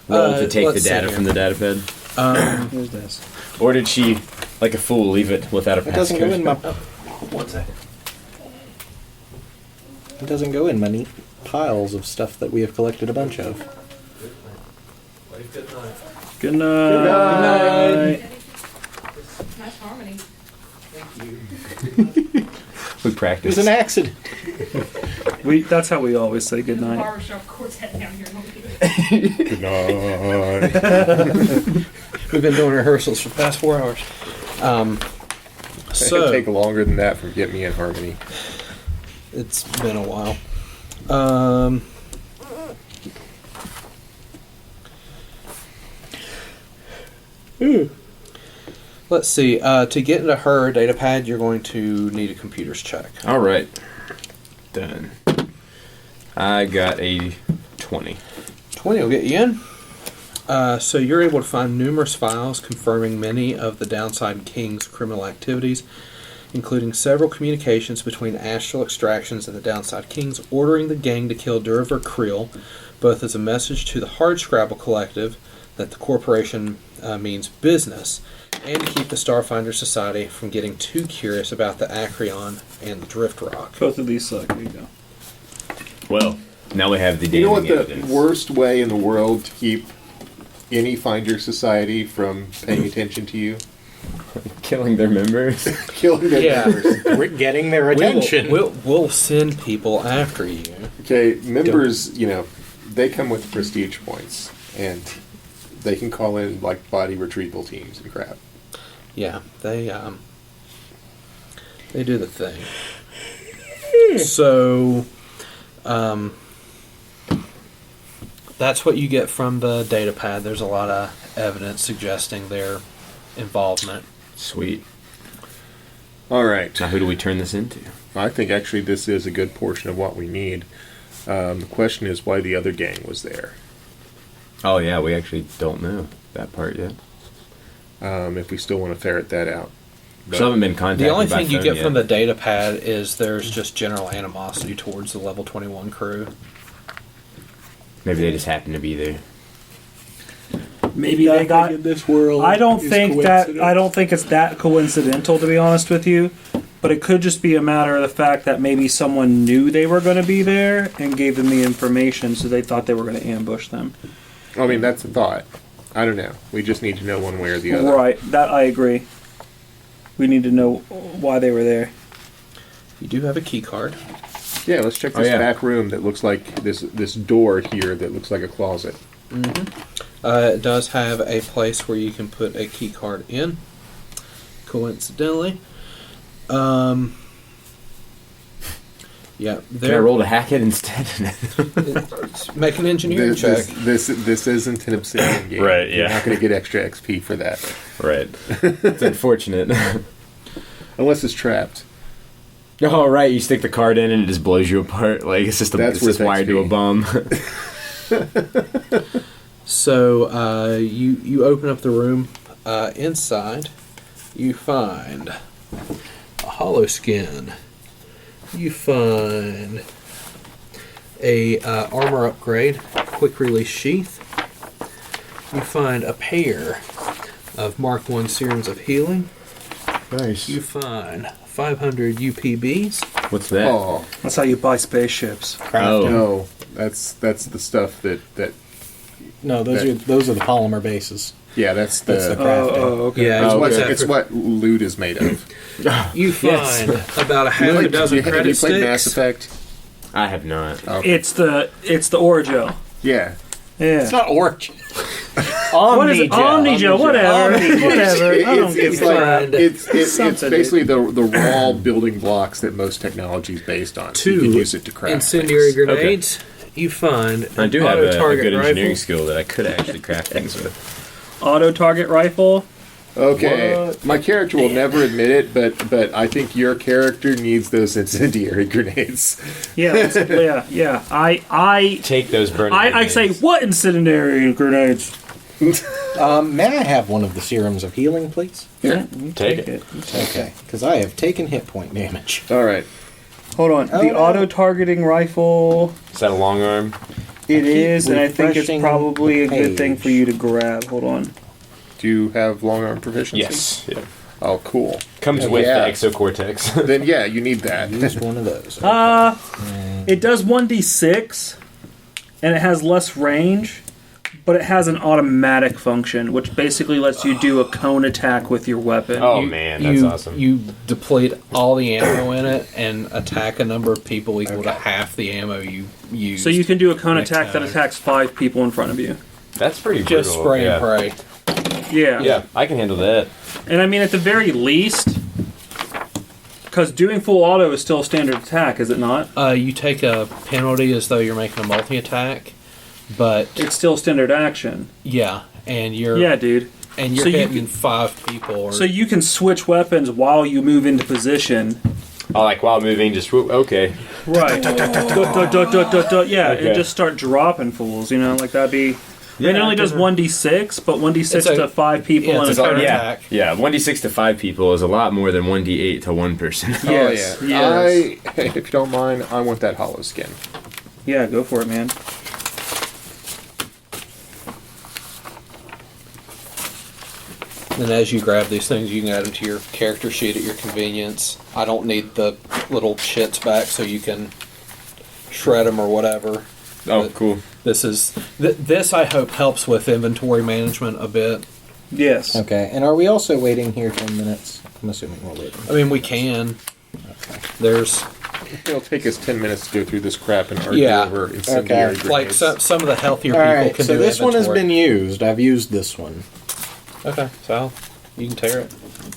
[SPEAKER 2] Well,
[SPEAKER 5] Roll to take the
[SPEAKER 1] let's see
[SPEAKER 5] data
[SPEAKER 1] here.
[SPEAKER 5] from the data pad?
[SPEAKER 2] here's this.
[SPEAKER 5] Or did she, like a fool, leave it without a
[SPEAKER 3] it doesn't go in my
[SPEAKER 1] One second.
[SPEAKER 3] it doesn't go in my neat piles of stuff that we have collected a bunch of.
[SPEAKER 2] Good night.
[SPEAKER 7] Nice harmony.
[SPEAKER 5] We
[SPEAKER 3] It
[SPEAKER 5] practiced.
[SPEAKER 3] was an accident.
[SPEAKER 2] That's how we always say good night.
[SPEAKER 7] Barbershop quartet down here.
[SPEAKER 4] Good night.
[SPEAKER 1] We've been doing rehearsals for the past 4 hours.
[SPEAKER 4] It'd
[SPEAKER 1] So
[SPEAKER 4] take longer than that for Get Me in Harmony.
[SPEAKER 1] it's been a while. Let's see. To get into her data pad, you're going to need a computers check.
[SPEAKER 5] All right. Done. I got a 20.
[SPEAKER 1] 20 will get you in. So you're able to find numerous files confirming many of the Downside King's criminal activities, including several communications between Astral Extractions and the Downside Kings ordering the gang to kill Durver Creel, both as a message to the Hardscrabble Collective that the corporation means business, and to keep the Starfinder Society from getting too curious about the Acreon and the Drift Rock.
[SPEAKER 2] Both of these suck. There you go.
[SPEAKER 5] Well, now we have the
[SPEAKER 4] You know what
[SPEAKER 5] damning
[SPEAKER 4] the
[SPEAKER 5] evidence.
[SPEAKER 4] worst way in the world to keep any Finder Society from paying attention to you?
[SPEAKER 5] Killing their members.
[SPEAKER 4] Killing their
[SPEAKER 1] Yeah.
[SPEAKER 4] members.
[SPEAKER 3] We're getting their attention.
[SPEAKER 1] We'll send people after you.
[SPEAKER 4] Okay, members, you know, they come with prestige points, and they can call in like body retrieval teams and crap.
[SPEAKER 1] Yeah, they do the thing. So, that's what you get from the data pad. There's a lot of evidence suggesting their involvement.
[SPEAKER 5] Sweet.
[SPEAKER 4] All right.
[SPEAKER 5] Now, who do we turn this into?
[SPEAKER 4] I think actually this is a good portion of what we need. The question is why the other gang was there.
[SPEAKER 5] Oh, yeah, we actually don't know that part yet.
[SPEAKER 4] If we still want to ferret that out. But
[SPEAKER 5] Still haven't been contacted
[SPEAKER 1] The only
[SPEAKER 5] by
[SPEAKER 1] thing you
[SPEAKER 5] phone
[SPEAKER 1] get
[SPEAKER 5] yet.
[SPEAKER 1] from the data pad is there's just general animosity towards the level 21 crew.
[SPEAKER 5] Maybe they just happen to be there.
[SPEAKER 2] Maybe they got.
[SPEAKER 3] in this world.
[SPEAKER 2] I don't think it's that coincidental, to be honest with you. But it could just be a matter of the fact that maybe someone knew they were going to be there and gave them the information, so they thought they were going to ambush them.
[SPEAKER 4] I mean, that's the thought. I don't know. We just need to know one way or the other.
[SPEAKER 2] Right, that I agree. We need to know why they were there.
[SPEAKER 1] You do have a key card.
[SPEAKER 4] Yeah, let's check this back room that looks like this door here that looks like a closet.
[SPEAKER 1] It does have a place where you can put a key card in. Coincidentally. Yeah,
[SPEAKER 5] Can I roll to hack it instead?
[SPEAKER 1] Make an engineering check.
[SPEAKER 4] This isn't an Obsidian game.
[SPEAKER 5] Right,
[SPEAKER 4] You're
[SPEAKER 5] yeah.
[SPEAKER 4] not going to get extra XP for that.
[SPEAKER 5] Right. It's unfortunate.
[SPEAKER 4] Unless it's trapped.
[SPEAKER 5] Oh, right, you stick the card in and it just blows you apart. Like, it's just,
[SPEAKER 4] That's
[SPEAKER 5] it's just
[SPEAKER 4] worth
[SPEAKER 5] wired to a
[SPEAKER 4] XP.
[SPEAKER 5] bomb.
[SPEAKER 1] So you open up the room. Inside, you find a hollow skin. You find a armor upgrade, quick release sheath. You find a pair of Mark 1 serums of healing.
[SPEAKER 5] Nice.
[SPEAKER 1] You find 500 UPBs.
[SPEAKER 5] What's that?
[SPEAKER 4] Oh,
[SPEAKER 2] That's how you buy spaceships.
[SPEAKER 5] Oh.
[SPEAKER 4] no. That's the stuff that
[SPEAKER 3] No, those are the polymer bases.
[SPEAKER 4] yeah, that's
[SPEAKER 3] That's the
[SPEAKER 4] the
[SPEAKER 3] crafting.
[SPEAKER 2] Okay.
[SPEAKER 1] Yeah,
[SPEAKER 4] it's,
[SPEAKER 5] Oh,
[SPEAKER 4] what,
[SPEAKER 5] okay.
[SPEAKER 4] it's what loot is made of.
[SPEAKER 1] you find about a half a dozen
[SPEAKER 4] have you
[SPEAKER 1] credit
[SPEAKER 4] played Mass
[SPEAKER 1] sticks.
[SPEAKER 4] Effect?
[SPEAKER 5] I have not.
[SPEAKER 2] It's the Origel.
[SPEAKER 4] Yeah.
[SPEAKER 2] Yeah.
[SPEAKER 3] It's not orange.
[SPEAKER 2] What is it? Omnigel, whatever. Whatever. I don't give a crap.
[SPEAKER 4] It's
[SPEAKER 2] Something,
[SPEAKER 4] basically the raw building blocks that most technology is based on. So you can
[SPEAKER 1] Two
[SPEAKER 4] use it to craft
[SPEAKER 1] incendiary
[SPEAKER 4] things.
[SPEAKER 1] grenades. You find
[SPEAKER 5] I do
[SPEAKER 1] an
[SPEAKER 5] have a
[SPEAKER 1] auto-target
[SPEAKER 5] good engineering
[SPEAKER 1] rifle.
[SPEAKER 5] skill that I could actually craft things with.
[SPEAKER 2] Auto target rifle.
[SPEAKER 4] Okay,
[SPEAKER 3] What?
[SPEAKER 4] my character will never admit it, but I think your character needs those incendiary grenades.
[SPEAKER 2] Yeah. Yeah. I
[SPEAKER 5] Take those burning
[SPEAKER 2] say,
[SPEAKER 5] grenades.
[SPEAKER 2] what incendiary grenades?
[SPEAKER 3] May I have one of the serums of healing, please?
[SPEAKER 2] Yeah,
[SPEAKER 5] Take it.
[SPEAKER 3] Okay, because I have taken hit point damage.
[SPEAKER 4] All right.
[SPEAKER 2] Hold on.
[SPEAKER 3] Oh,
[SPEAKER 2] The
[SPEAKER 3] no.
[SPEAKER 2] auto targeting rifle.
[SPEAKER 5] Is that a long arm?
[SPEAKER 2] It is, and I think it's
[SPEAKER 3] refreshing
[SPEAKER 2] probably a
[SPEAKER 3] the
[SPEAKER 2] good thing
[SPEAKER 3] page.
[SPEAKER 2] for you to grab. Hold on.
[SPEAKER 4] Do you have long arm proficiency?
[SPEAKER 5] Yes. Yeah.
[SPEAKER 4] Oh, cool.
[SPEAKER 5] Comes
[SPEAKER 4] Yeah.
[SPEAKER 5] with
[SPEAKER 4] Yeah.
[SPEAKER 5] the exocortex.
[SPEAKER 4] Then yeah, you need that.
[SPEAKER 3] Use one of those.
[SPEAKER 2] It does 1d6, and it has less range, but it has an automatic function, which basically lets you do a cone attack with your weapon.
[SPEAKER 5] Oh, man, that's awesome.
[SPEAKER 1] You deplete all the ammo in it and attack a number of people equal to half the ammo you use.
[SPEAKER 2] So you can do a cone
[SPEAKER 1] Next
[SPEAKER 2] attack that
[SPEAKER 1] time.
[SPEAKER 2] attacks 5 people in front of you.
[SPEAKER 5] That's pretty
[SPEAKER 1] just
[SPEAKER 5] brutal.
[SPEAKER 1] spray
[SPEAKER 5] yeah.
[SPEAKER 1] and pray.
[SPEAKER 2] Yeah.
[SPEAKER 5] Yeah, I can handle that.
[SPEAKER 2] And I mean, at the very least, because doing full auto is still a standard attack, is it not?
[SPEAKER 1] You take a penalty as though you're making a multi-attack, but
[SPEAKER 2] It's still standard action.
[SPEAKER 1] yeah, and you're
[SPEAKER 2] Yeah, dude.
[SPEAKER 1] and you're
[SPEAKER 2] So you
[SPEAKER 1] hitting
[SPEAKER 2] can-
[SPEAKER 1] 5 people. Or,
[SPEAKER 2] So you can switch weapons while you move into position.
[SPEAKER 5] Oh, like while moving, just whoop. Okay.
[SPEAKER 2] Right. Yeah,
[SPEAKER 5] Okay.
[SPEAKER 2] and just start dropping fools, you know, like that'd be. I mean, it only does 1d6, but 1d6
[SPEAKER 1] It's a-
[SPEAKER 2] to 5 people
[SPEAKER 1] yeah,
[SPEAKER 2] in a
[SPEAKER 1] it's a
[SPEAKER 2] turn.
[SPEAKER 1] turn.
[SPEAKER 5] Yeah.
[SPEAKER 1] Attack.
[SPEAKER 5] Yeah. 1d6 to 5 people is a lot more than 1d8 to 1 person.
[SPEAKER 2] Yes,
[SPEAKER 4] Oh yeah.
[SPEAKER 2] yes.
[SPEAKER 4] If you don't mind, I want that hollow skin.
[SPEAKER 2] Yeah, go for it, man.
[SPEAKER 1] and as you grab these things, you can add them to your character sheet at your convenience. I don't need the little shits back, so you can shred them or whatever.
[SPEAKER 5] Oh, cool.
[SPEAKER 1] This is this I hope helps with inventory management a bit.
[SPEAKER 2] Yes.
[SPEAKER 3] Okay, and are we also waiting here 10 minutes? I'm assuming we're waiting.
[SPEAKER 1] I mean, we can. There's
[SPEAKER 4] It'll take us 10 minutes to go through this crap and argue
[SPEAKER 1] Yeah.
[SPEAKER 4] over incendiary
[SPEAKER 3] Okay.
[SPEAKER 1] like
[SPEAKER 4] grenades.
[SPEAKER 1] some of the healthier
[SPEAKER 3] All
[SPEAKER 1] people
[SPEAKER 3] right,
[SPEAKER 1] can
[SPEAKER 3] so
[SPEAKER 1] do
[SPEAKER 3] this one has
[SPEAKER 1] inventory.
[SPEAKER 3] been used. I've used this one.
[SPEAKER 1] Okay, so you can tear it.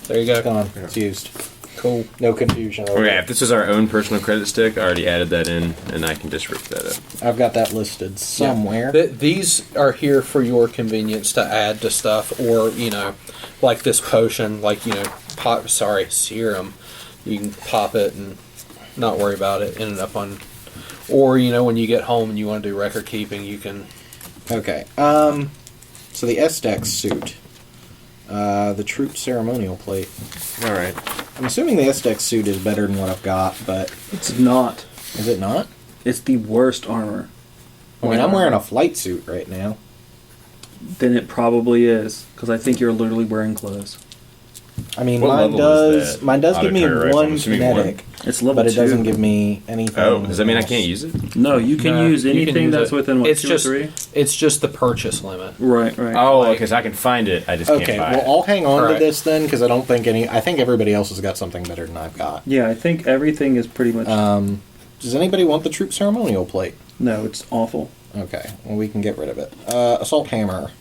[SPEAKER 1] There you go.
[SPEAKER 3] Gone. It's used.
[SPEAKER 1] Cool.
[SPEAKER 3] No confusion. over
[SPEAKER 5] Okay,
[SPEAKER 3] it.
[SPEAKER 5] if this is our own personal credit stick, I already added that in, and I can just rip that up.
[SPEAKER 3] I've got that listed somewhere.
[SPEAKER 1] These are here for your convenience to add to stuff, or like this potion. Like serum. You can pop it and not worry about it ending up on. Or when you get home and you want to do record keeping, you can.
[SPEAKER 3] Okay. So the SDEX suit, the troop ceremonial plate.
[SPEAKER 4] All right.
[SPEAKER 3] I'm assuming the SDEX suit is better than what I've got, but
[SPEAKER 2] It's not.
[SPEAKER 3] is it not?
[SPEAKER 2] It's the worst armor.
[SPEAKER 3] I mean, I'm wearing a flight suit right now.
[SPEAKER 2] Then it probably is, because I think you're literally wearing clothes.
[SPEAKER 3] I mean,
[SPEAKER 5] What
[SPEAKER 3] mine
[SPEAKER 5] level is
[SPEAKER 3] does.
[SPEAKER 5] that
[SPEAKER 3] Mine does give me
[SPEAKER 5] auto-cutter rifle? I'm
[SPEAKER 3] one
[SPEAKER 5] assuming
[SPEAKER 3] kinetic,
[SPEAKER 2] It's level
[SPEAKER 3] but it
[SPEAKER 2] 2.
[SPEAKER 3] doesn't give me anything.
[SPEAKER 5] Oh, does that mean I
[SPEAKER 3] else.
[SPEAKER 5] can't use it?
[SPEAKER 2] No, you can
[SPEAKER 1] No,
[SPEAKER 2] use
[SPEAKER 1] you can
[SPEAKER 2] anything
[SPEAKER 1] use
[SPEAKER 2] that's
[SPEAKER 1] it.
[SPEAKER 2] within what,
[SPEAKER 1] It's
[SPEAKER 2] 2
[SPEAKER 1] just
[SPEAKER 2] or 3.
[SPEAKER 1] it's just the purchase limit.
[SPEAKER 2] Right, right.
[SPEAKER 5] Oh,
[SPEAKER 1] Like-
[SPEAKER 5] because I can find it. I just
[SPEAKER 3] Okay,
[SPEAKER 5] can't buy
[SPEAKER 3] well,
[SPEAKER 5] it.
[SPEAKER 3] I'll hang on to
[SPEAKER 1] Alright.
[SPEAKER 3] this then, because I don't think I think everybody else has got something better than I've got.
[SPEAKER 2] Yeah, I think everything is pretty much.
[SPEAKER 3] Does anybody want the troop ceremonial plate?
[SPEAKER 2] No, it's awful.
[SPEAKER 3] Okay, well, we can get rid of it. Assault hammer.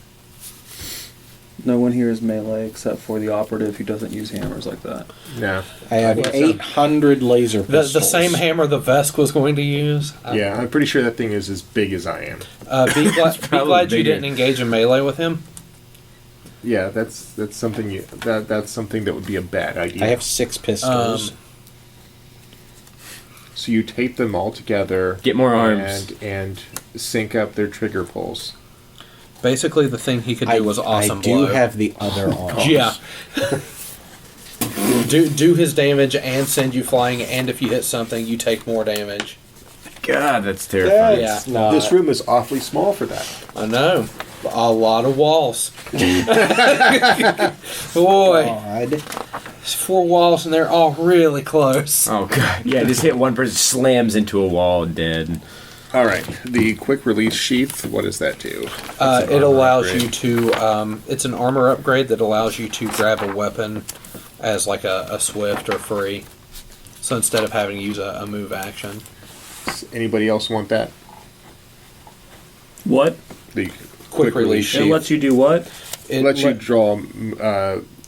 [SPEAKER 2] No one here is melee except for the operative who doesn't use hammers like that.
[SPEAKER 4] No.
[SPEAKER 3] I have 800 laser
[SPEAKER 1] The
[SPEAKER 3] pistols.
[SPEAKER 1] same hammer the Vesk was going to use.
[SPEAKER 4] Yeah, I'm pretty sure that thing is as big as I am.
[SPEAKER 1] Be glad
[SPEAKER 5] probably
[SPEAKER 1] you
[SPEAKER 5] bigger.
[SPEAKER 1] didn't engage in melee with him.
[SPEAKER 4] Yeah, that's something that's something that would be a bad idea.
[SPEAKER 3] I have 6 pistols.
[SPEAKER 4] So you tape them all together.
[SPEAKER 5] Get more arms.
[SPEAKER 4] and sync up their trigger pulls.
[SPEAKER 1] Basically, the thing he could do was awesome
[SPEAKER 3] I do
[SPEAKER 1] blow.
[SPEAKER 3] have the other arms.
[SPEAKER 1] Yeah. do his damage and send you flying, and if you hit something, you take more damage.
[SPEAKER 5] God, that's terrifying.
[SPEAKER 1] Yeah.
[SPEAKER 3] That's not-
[SPEAKER 4] This room is awfully small for that.
[SPEAKER 1] I know. A lot of walls. Boy,
[SPEAKER 3] God.
[SPEAKER 1] it's 4 walls and they're all really close.
[SPEAKER 5] Oh god. Yeah, just hit one person, slams into a wall, and dead.
[SPEAKER 4] All right, the quick release sheath. What does that do?
[SPEAKER 1] It allows you to. It's an armor upgrade that allows you to grab a weapon as like a swift or free. So instead of having to use a move action.
[SPEAKER 4] Anybody else want that?
[SPEAKER 2] What?
[SPEAKER 4] The
[SPEAKER 1] Quick release
[SPEAKER 2] It
[SPEAKER 1] sheath.
[SPEAKER 2] lets you do what?
[SPEAKER 1] It
[SPEAKER 4] lets you
[SPEAKER 1] let-
[SPEAKER 4] draw.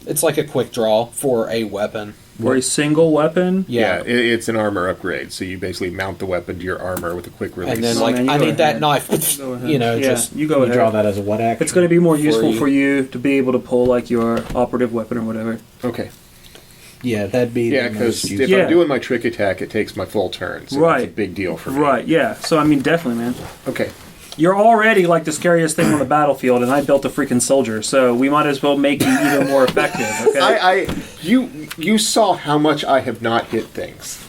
[SPEAKER 1] It's like a quick draw for a weapon.
[SPEAKER 2] For a single weapon?
[SPEAKER 1] Yeah.
[SPEAKER 4] It's an armor upgrade. So you basically mount the weapon to your armor with a quick release.
[SPEAKER 1] And then
[SPEAKER 2] Oh,
[SPEAKER 1] like,
[SPEAKER 2] man, you
[SPEAKER 1] I
[SPEAKER 2] go
[SPEAKER 1] need that
[SPEAKER 2] ahead.
[SPEAKER 1] knife.
[SPEAKER 2] Go ahead.
[SPEAKER 1] Just
[SPEAKER 2] yeah, you go
[SPEAKER 3] You
[SPEAKER 2] ahead.
[SPEAKER 3] draw that as a what action?
[SPEAKER 2] It's going to be more useful
[SPEAKER 1] Free.
[SPEAKER 2] for you to be able to pull like your operative weapon or whatever.
[SPEAKER 4] Okay.
[SPEAKER 3] Yeah, that'd be
[SPEAKER 4] Yeah,
[SPEAKER 3] the
[SPEAKER 4] because
[SPEAKER 3] most
[SPEAKER 4] if
[SPEAKER 3] useful.
[SPEAKER 2] Yeah.
[SPEAKER 4] I'm doing my trick attack, it takes my full turn. So
[SPEAKER 2] Right.
[SPEAKER 4] it's a big deal for me.
[SPEAKER 2] Right, yeah. So, I mean, definitely, man.
[SPEAKER 4] Okay.
[SPEAKER 2] You're already like the scariest thing on the battlefield, and I built a freaking soldier, so we might as well make you even more effective, okay?
[SPEAKER 4] You saw how much I have not hit things.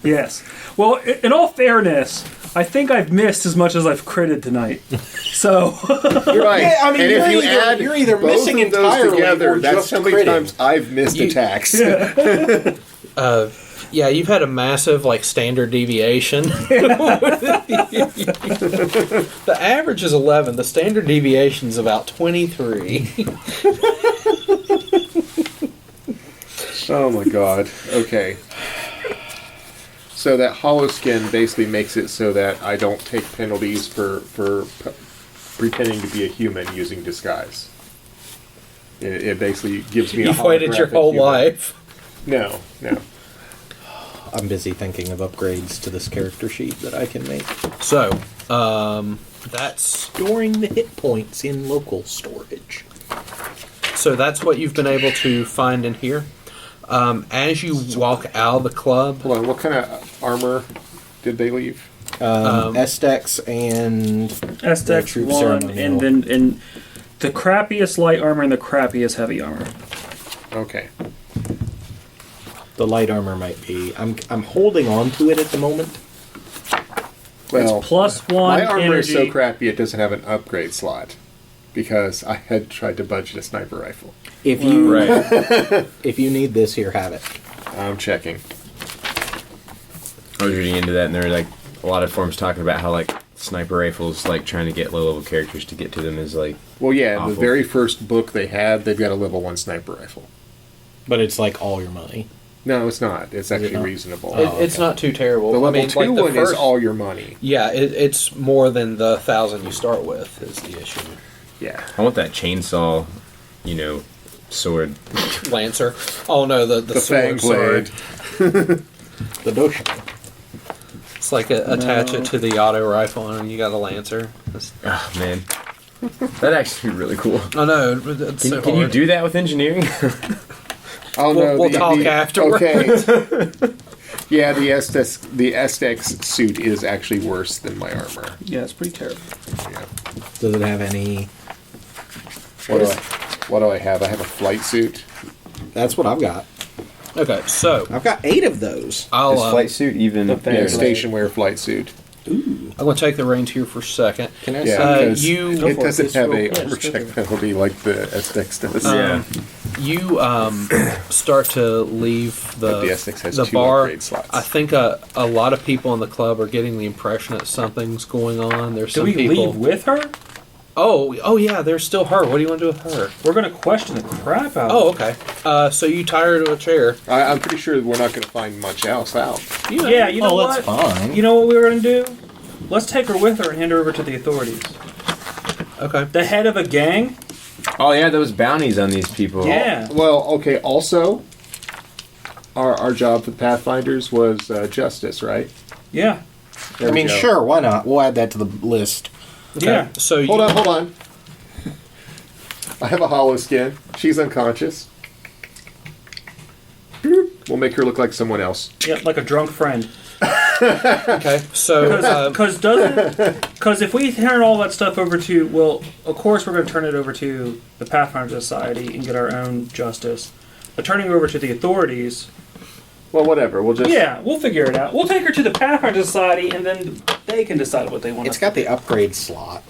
[SPEAKER 2] Yes. Well, in all fairness, I think I've missed as much as I've critted tonight. So,
[SPEAKER 4] You're right.
[SPEAKER 3] Yeah, I mean,
[SPEAKER 4] and
[SPEAKER 3] you're
[SPEAKER 4] if you
[SPEAKER 3] either-
[SPEAKER 4] add
[SPEAKER 3] you're either
[SPEAKER 4] both
[SPEAKER 3] missing
[SPEAKER 4] of those
[SPEAKER 3] entirely
[SPEAKER 4] together,
[SPEAKER 3] or
[SPEAKER 4] that's
[SPEAKER 3] just
[SPEAKER 4] how many
[SPEAKER 3] critting.
[SPEAKER 4] times I've missed attacks.
[SPEAKER 1] Yeah, you've had a massive like standard deviation. The average is 11. The standard deviation is about 23.
[SPEAKER 4] Oh my god. Okay. So that hollow skin basically makes it so that I don't take penalties for pretending to be a human using disguise. It basically gives me a
[SPEAKER 1] You've waited your
[SPEAKER 4] holographic
[SPEAKER 1] whole
[SPEAKER 4] human.
[SPEAKER 1] life.
[SPEAKER 4] No.
[SPEAKER 3] I'm busy thinking of upgrades to this character sheet that I can make.
[SPEAKER 1] So, that's
[SPEAKER 3] Storing the hit points in local storage.
[SPEAKER 1] that's what you've been able to find in here. As you walk out of the club,
[SPEAKER 4] Hold on. What kind of armor did they leave?
[SPEAKER 3] SDEX and the
[SPEAKER 2] SDEX
[SPEAKER 3] troop
[SPEAKER 2] 1,
[SPEAKER 3] ceremonial.
[SPEAKER 2] and then the crappiest light armor and the crappiest heavy armor.
[SPEAKER 4] Okay.
[SPEAKER 3] the light armor might be. I'm holding on to it at the moment.
[SPEAKER 4] Well,
[SPEAKER 2] It's plus 1
[SPEAKER 4] my armor
[SPEAKER 2] energy.
[SPEAKER 4] is so crappy it doesn't have an upgrade slot because I had tried to budget a sniper rifle.
[SPEAKER 3] If you
[SPEAKER 5] Right.
[SPEAKER 3] if you need this, here, have it.
[SPEAKER 4] I'm checking.
[SPEAKER 5] I was reading into that, and there were like a lot of forums talking about how like sniper rifles, like trying to get low level characters to get to them is like
[SPEAKER 4] Well, yeah,
[SPEAKER 5] Awful.
[SPEAKER 4] the very first book they had, they've got a level 1 sniper rifle.
[SPEAKER 3] But it's like all your money.
[SPEAKER 4] No, it's not. It's actually
[SPEAKER 3] not?
[SPEAKER 4] reasonable.
[SPEAKER 1] It's not too terrible.
[SPEAKER 4] The
[SPEAKER 1] I
[SPEAKER 4] level
[SPEAKER 1] mean,
[SPEAKER 4] 2
[SPEAKER 1] like the
[SPEAKER 4] one
[SPEAKER 1] first,
[SPEAKER 4] is all your money.
[SPEAKER 1] Yeah, it's more than the 1,000 you start with is the issue.
[SPEAKER 4] Yeah.
[SPEAKER 5] I want that chainsaw, sword.
[SPEAKER 1] Lancer. Oh no, the
[SPEAKER 4] fang
[SPEAKER 1] sword.
[SPEAKER 4] blade.
[SPEAKER 3] The Dosh.
[SPEAKER 1] It's like attach it to the auto rifle and you got a Lancer.
[SPEAKER 5] Oh man, that'd actually be really cool.
[SPEAKER 1] I know. It's
[SPEAKER 5] Can,
[SPEAKER 1] so
[SPEAKER 5] can you
[SPEAKER 1] hard.
[SPEAKER 5] do that with engineering?
[SPEAKER 4] Oh no,
[SPEAKER 1] We'll talk afterwards.
[SPEAKER 4] Okay. Yeah, the Estex suit is actually worse than my armor.
[SPEAKER 2] Yeah, it's pretty terrible.
[SPEAKER 4] Yeah.
[SPEAKER 3] Does it have any?
[SPEAKER 4] What do I have? I have a flight suit.
[SPEAKER 3] That's what I've got.
[SPEAKER 1] Okay, so
[SPEAKER 3] I've got 8 of those.
[SPEAKER 1] I'll
[SPEAKER 5] Is flight suit even?
[SPEAKER 4] Yeah, station wear flight suit.
[SPEAKER 1] I'm going to take the reins here for a second.
[SPEAKER 3] Can I
[SPEAKER 4] Yeah,
[SPEAKER 3] see?
[SPEAKER 4] because
[SPEAKER 1] you-
[SPEAKER 4] it doesn't have a
[SPEAKER 2] Yeah,
[SPEAKER 4] armor
[SPEAKER 2] just go
[SPEAKER 4] check
[SPEAKER 2] for it.
[SPEAKER 4] penalty like the Estex does.
[SPEAKER 5] Yeah.
[SPEAKER 1] You start to leave
[SPEAKER 4] But the Essex has
[SPEAKER 1] the
[SPEAKER 4] 2
[SPEAKER 1] bar.
[SPEAKER 4] upgrade slots.
[SPEAKER 1] I think a lot of people in the club are getting the impression that something's going on. There's
[SPEAKER 2] Do
[SPEAKER 1] some
[SPEAKER 2] we
[SPEAKER 1] people.
[SPEAKER 2] leave with her?
[SPEAKER 1] Oh yeah, there's still her. What do you want to do with her?
[SPEAKER 2] We're gonna question the crap out
[SPEAKER 1] Oh,
[SPEAKER 2] of her.
[SPEAKER 1] okay. So you tie her to a chair.
[SPEAKER 4] I'm pretty sure we're not going to find much else out.
[SPEAKER 2] Yeah, you know
[SPEAKER 3] Oh,
[SPEAKER 2] what?
[SPEAKER 3] that's fine.
[SPEAKER 2] You know what we were gonna do? Let's take her with her and hand her over to the authorities.
[SPEAKER 1] Okay.
[SPEAKER 2] The head of a gang?
[SPEAKER 5] Oh yeah, those bounties on these people.
[SPEAKER 2] Yeah.
[SPEAKER 4] Well, okay. Also, our job for the Pathfinders was justice, right?
[SPEAKER 2] Yeah.
[SPEAKER 4] There
[SPEAKER 3] I
[SPEAKER 4] we
[SPEAKER 3] mean,
[SPEAKER 4] go.
[SPEAKER 3] sure, why not? We'll add that to the list.
[SPEAKER 1] Okay.
[SPEAKER 2] Yeah.
[SPEAKER 1] So you,
[SPEAKER 4] Hold on. I have a hollow skin. She's unconscious. We'll make her look like someone else.
[SPEAKER 2] Yeah, like a drunk friend.
[SPEAKER 1] Okay. So
[SPEAKER 2] Because if we turn all that stuff over to, well, of course we're going to turn it over to the Pathfinder Society and get our own justice. But turning it over to the authorities,
[SPEAKER 4] Well, whatever. We'll just.
[SPEAKER 2] yeah, we'll figure it out. We'll take her to the Pathfinder Society and then they can decide what they want.
[SPEAKER 3] It's got the upgrade slot,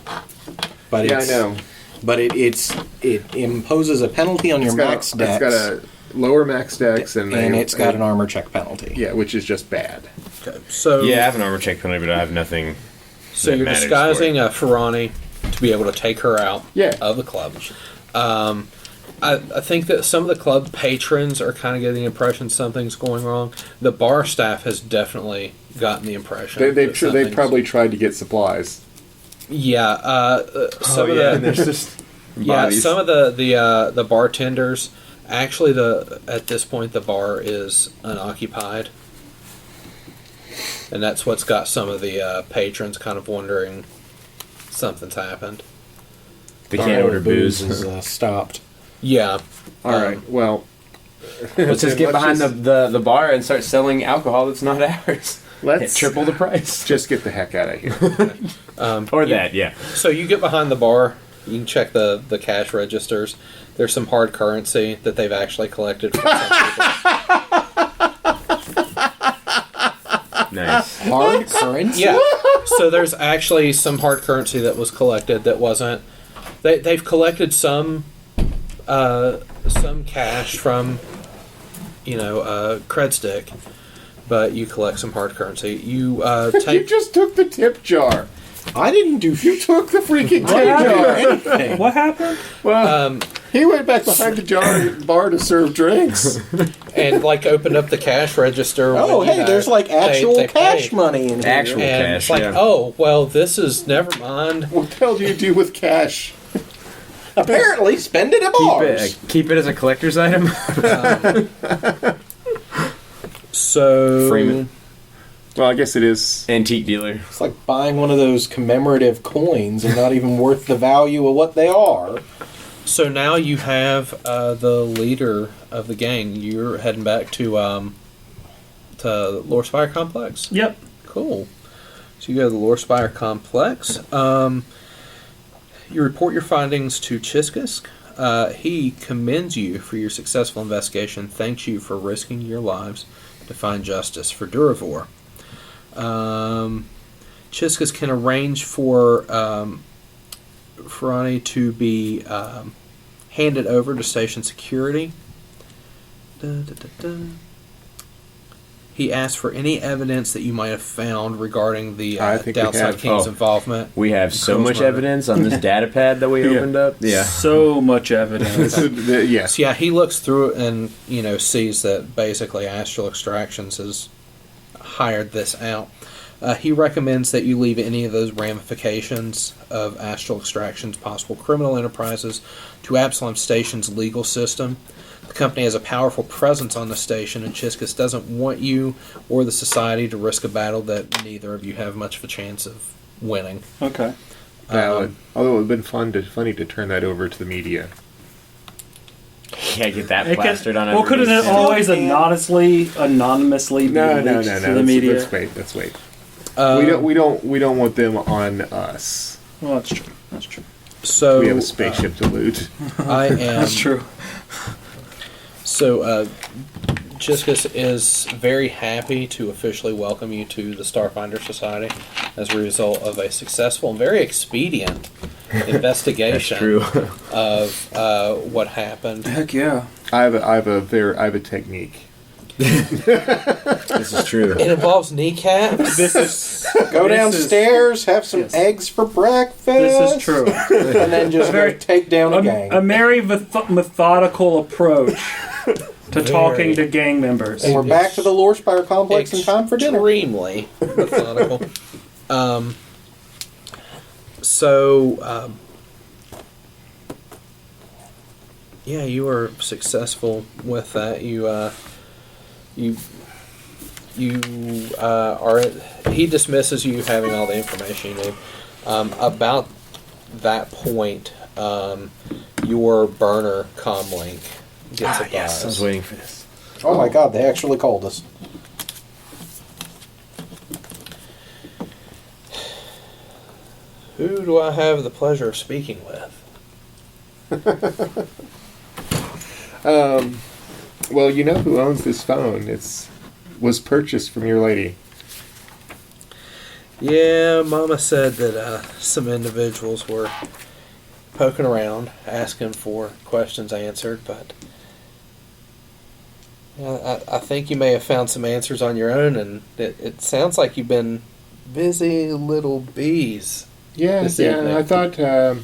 [SPEAKER 3] but
[SPEAKER 4] Yeah, I
[SPEAKER 3] it's,
[SPEAKER 4] know.
[SPEAKER 3] But it imposes a penalty on your max dex,
[SPEAKER 4] It's got a lower max dex and
[SPEAKER 3] it's got an armor check penalty.
[SPEAKER 4] Yeah, which is just bad.
[SPEAKER 1] okay. So
[SPEAKER 5] Yeah, I have an armor check penalty, but I have nothing.
[SPEAKER 1] So
[SPEAKER 5] that
[SPEAKER 1] you're
[SPEAKER 5] matters
[SPEAKER 1] disguising
[SPEAKER 5] for
[SPEAKER 1] Ferrani to be able to take her out
[SPEAKER 4] Yeah.
[SPEAKER 1] of the club. I think that some of the club patrons are kind of getting the impression something's going wrong. The bar staff has definitely gotten the impression.
[SPEAKER 4] They've
[SPEAKER 1] that something's-
[SPEAKER 4] probably tried to get supplies.
[SPEAKER 1] Yeah. Some of
[SPEAKER 5] and
[SPEAKER 1] the
[SPEAKER 5] there's just
[SPEAKER 1] yeah
[SPEAKER 5] bodies.
[SPEAKER 1] some of the bartenders actually at this point the bar is unoccupied. And that's what's got some of the patrons kind of wondering something's happened.
[SPEAKER 5] They can't order booze.
[SPEAKER 3] is stopped.
[SPEAKER 1] Yeah.
[SPEAKER 4] All right. Well,
[SPEAKER 5] Let's just get behind the bar and start selling alcohol that's not ours.
[SPEAKER 4] Let's
[SPEAKER 5] Triple the price.
[SPEAKER 4] just get the heck out of here.
[SPEAKER 5] Or that, yeah.
[SPEAKER 1] So you get behind the bar. You can check the cash registers. There's some hard currency that they've actually collected from some people.
[SPEAKER 5] Nice.
[SPEAKER 3] Hard currency.
[SPEAKER 1] Yeah. So there's actually some hard currency that was collected that wasn't. They've collected some cash from Credstick, but you collect some hard currency. You
[SPEAKER 4] You
[SPEAKER 1] take.
[SPEAKER 4] just took the tip jar.
[SPEAKER 3] I didn't do.
[SPEAKER 4] You took the freaking
[SPEAKER 2] What
[SPEAKER 4] tip
[SPEAKER 2] happened?
[SPEAKER 4] jar.
[SPEAKER 3] anything.
[SPEAKER 2] What happened?
[SPEAKER 4] Well, he went back behind the bar to serve drinks.
[SPEAKER 1] And opened up the cash register.
[SPEAKER 3] Oh,
[SPEAKER 1] when you
[SPEAKER 3] hey,
[SPEAKER 1] had-
[SPEAKER 3] there's actual
[SPEAKER 1] they
[SPEAKER 3] cash
[SPEAKER 1] paid.
[SPEAKER 3] money in here.
[SPEAKER 5] Actual
[SPEAKER 1] And
[SPEAKER 5] cash,
[SPEAKER 1] it's like,
[SPEAKER 5] yeah.
[SPEAKER 1] oh, well, this is never mind.
[SPEAKER 4] What the hell do you do with cash?
[SPEAKER 3] Apparently, spend it at bars.
[SPEAKER 5] Keep it as a collector's item.
[SPEAKER 1] So
[SPEAKER 5] Freeman.
[SPEAKER 4] Well, I guess it is.
[SPEAKER 5] Antique dealer.
[SPEAKER 3] It's like buying one of those commemorative coins and not even worth the value of what they are.
[SPEAKER 1] So now you have the leader of the gang. You're heading back to Lore Spire Complex.
[SPEAKER 2] Yep.
[SPEAKER 1] Cool. So you go to the Lore Spire Complex. You report your findings to Chiskus. He commends you for your successful investigation. Thanks you for risking your lives to find justice for Duravor. Chiskus can arrange for Ferrani to be handed over to station security. He asked for any evidence that you might have found regarding the
[SPEAKER 4] I think we
[SPEAKER 1] Downside
[SPEAKER 4] have.
[SPEAKER 1] King's
[SPEAKER 5] Oh.
[SPEAKER 1] involvement.
[SPEAKER 5] We have so
[SPEAKER 1] Girls
[SPEAKER 5] much
[SPEAKER 1] murder.
[SPEAKER 5] evidence on this data pad that we opened up. Yeah.
[SPEAKER 2] So much evidence.
[SPEAKER 4] Yes.
[SPEAKER 1] So yeah, he looks through it and sees that basically Astral Extractions has hired this out. He recommends that you leave any of those ramifications of Astral Extraction's possible criminal enterprises to Absalom Station's legal system. The company has a powerful presence on the station, and Chiskus doesn't want you or the Society to risk a battle that neither of you have much of a chance of winning.
[SPEAKER 2] Okay.
[SPEAKER 4] Valid. Although it would have been funny to turn that over to the media.
[SPEAKER 5] can't get that
[SPEAKER 2] It
[SPEAKER 5] plastered on.
[SPEAKER 2] well, couldn't it
[SPEAKER 5] everybody's-
[SPEAKER 2] always anonymously be
[SPEAKER 4] No,
[SPEAKER 2] leaked to the media?
[SPEAKER 4] Let's wait. We don't want them on us.
[SPEAKER 2] Well, that's true. That's true.
[SPEAKER 1] So
[SPEAKER 4] We have a spaceship to loot.
[SPEAKER 1] I am.
[SPEAKER 2] That's true.
[SPEAKER 1] So, Jiscus is very happy to officially welcome you to the Starfinder Society as a result of a successful and very expedient investigation
[SPEAKER 5] True.
[SPEAKER 1] of what happened.
[SPEAKER 2] Heck yeah.
[SPEAKER 4] I have a technique.
[SPEAKER 5] This is true.
[SPEAKER 1] It involves kneecaps.
[SPEAKER 2] This is
[SPEAKER 3] Go
[SPEAKER 2] This
[SPEAKER 3] downstairs, have some
[SPEAKER 2] yes.
[SPEAKER 3] eggs for breakfast.
[SPEAKER 2] this is true.
[SPEAKER 3] And then just
[SPEAKER 2] Very-
[SPEAKER 3] take down a gang.
[SPEAKER 2] A very methodical approach to talking to gang members.
[SPEAKER 3] And we're back to the Lorespire complex in time for dinner.
[SPEAKER 1] Extremely methodical. So, yeah, you were successful with that. You are. He dismisses you having all the information you need. About that point, your burner comlink gets a buzz.
[SPEAKER 5] Yes, I was waiting for this.
[SPEAKER 3] Oh my god, they actually called us.
[SPEAKER 1] Who do I have the pleasure of speaking with?
[SPEAKER 4] Well, you know who owns this phone. Was purchased from your lady.
[SPEAKER 1] Yeah, Mama said that some individuals were poking around, asking for questions answered, but I think you may have found some answers on your own, and it sounds like you've been busy little bees.
[SPEAKER 4] Yeah,
[SPEAKER 1] This
[SPEAKER 4] yeah.
[SPEAKER 1] evening.
[SPEAKER 4] I thought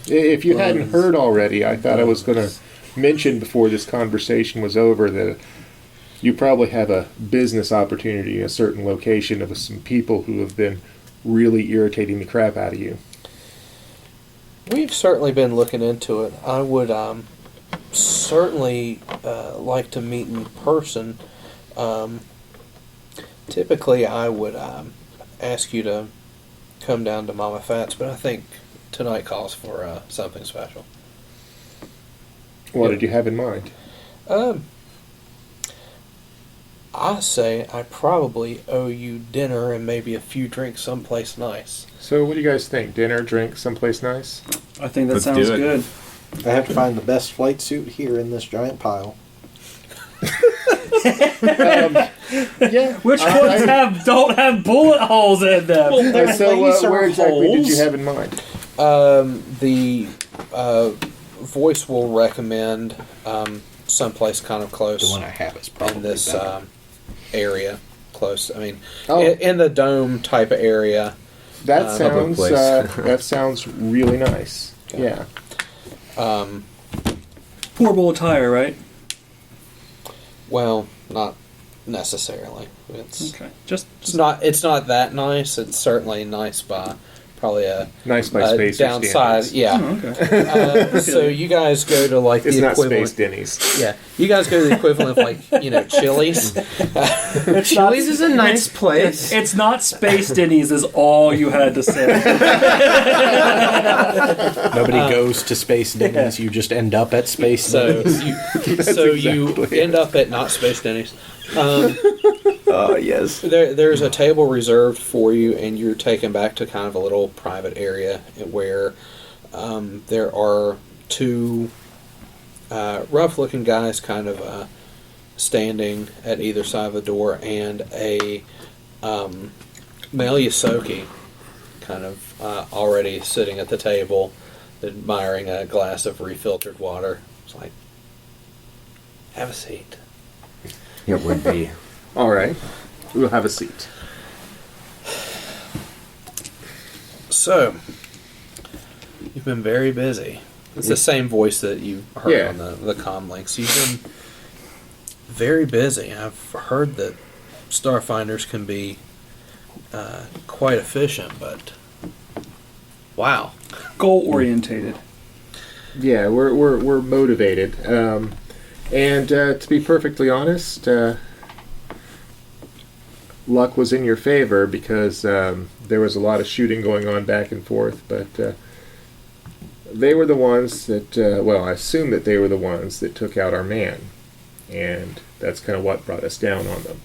[SPEAKER 4] if you hadn't heard already, I thought I was going to mention before this conversation was over that you probably have a business opportunity in a certain location of some people who have been really irritating the crap out of you.
[SPEAKER 1] We've certainly been looking into it. I would certainly like to meet in person. Typically, I would ask you to come down to Mama Fats, but I think tonight calls for something special.
[SPEAKER 4] What did you have in mind?
[SPEAKER 1] I say I probably owe you dinner and maybe a few drinks someplace nice.
[SPEAKER 4] So, what do you guys think? Dinner, drink, someplace nice?
[SPEAKER 2] I think that
[SPEAKER 5] Let's
[SPEAKER 2] sounds
[SPEAKER 5] do it.
[SPEAKER 2] good.
[SPEAKER 3] I have to find the best flight suit here in this giant pile.
[SPEAKER 4] Yeah.
[SPEAKER 2] Which ones don't have bullet holes in them?
[SPEAKER 4] So,
[SPEAKER 3] laser
[SPEAKER 4] where exactly did you
[SPEAKER 3] holes.
[SPEAKER 4] have in mind?
[SPEAKER 1] The voice will recommend someplace kind of close.
[SPEAKER 3] The one I have is probably
[SPEAKER 1] in this
[SPEAKER 3] better.
[SPEAKER 1] area, close. I mean,
[SPEAKER 4] Oh.
[SPEAKER 1] in the dome type of area.
[SPEAKER 4] That
[SPEAKER 5] Public
[SPEAKER 4] sounds
[SPEAKER 5] place.
[SPEAKER 4] that sounds really nice.
[SPEAKER 1] Okay.
[SPEAKER 4] Yeah.
[SPEAKER 2] Portable attire, right?
[SPEAKER 1] Well, not necessarily. It's
[SPEAKER 2] Okay. Just
[SPEAKER 1] it's not that nice. It's certainly nice by probably a
[SPEAKER 4] Nice by space
[SPEAKER 1] downside.
[SPEAKER 4] standards.
[SPEAKER 1] Yeah.
[SPEAKER 2] oh, okay.
[SPEAKER 1] So you guys go to like
[SPEAKER 4] It's
[SPEAKER 1] the
[SPEAKER 4] not
[SPEAKER 1] equivalent.
[SPEAKER 4] Space Denny's.
[SPEAKER 1] Yeah, you guys go to the equivalent of like Chili's.
[SPEAKER 2] It's not,
[SPEAKER 5] Chili's is a nice place.
[SPEAKER 2] it's not Space Denny's is all you had to say.
[SPEAKER 3] Nobody goes to Space Denny's, you just end up at Space
[SPEAKER 1] So
[SPEAKER 3] Denny's.
[SPEAKER 1] you
[SPEAKER 4] exactly
[SPEAKER 1] end up at not Space Denny's.
[SPEAKER 5] Oh yes.
[SPEAKER 1] There's a table reserved for you, and you're taken back to kind of a little private area where there are two rough-looking guys kind of standing at either side of the door, and a male Yosoki kind of already sitting at the table, admiring a glass of refiltered water. It's like, have a seat.
[SPEAKER 5] It would be.
[SPEAKER 4] All right. We'll have a seat.
[SPEAKER 1] So, you've been very busy. It's the same voice that you heard
[SPEAKER 4] Yeah.
[SPEAKER 1] on the comm links. You've been very busy. I've heard that Starfinders can be quite efficient, but wow.
[SPEAKER 2] Goal orientated.
[SPEAKER 4] Yeah, we're motivated. And to be perfectly honest, luck was in your favor because there was a lot of shooting going on back and forth. But they were the ones that, well, I assume that they were the ones that took out our man. And that's kind of what brought us down on them.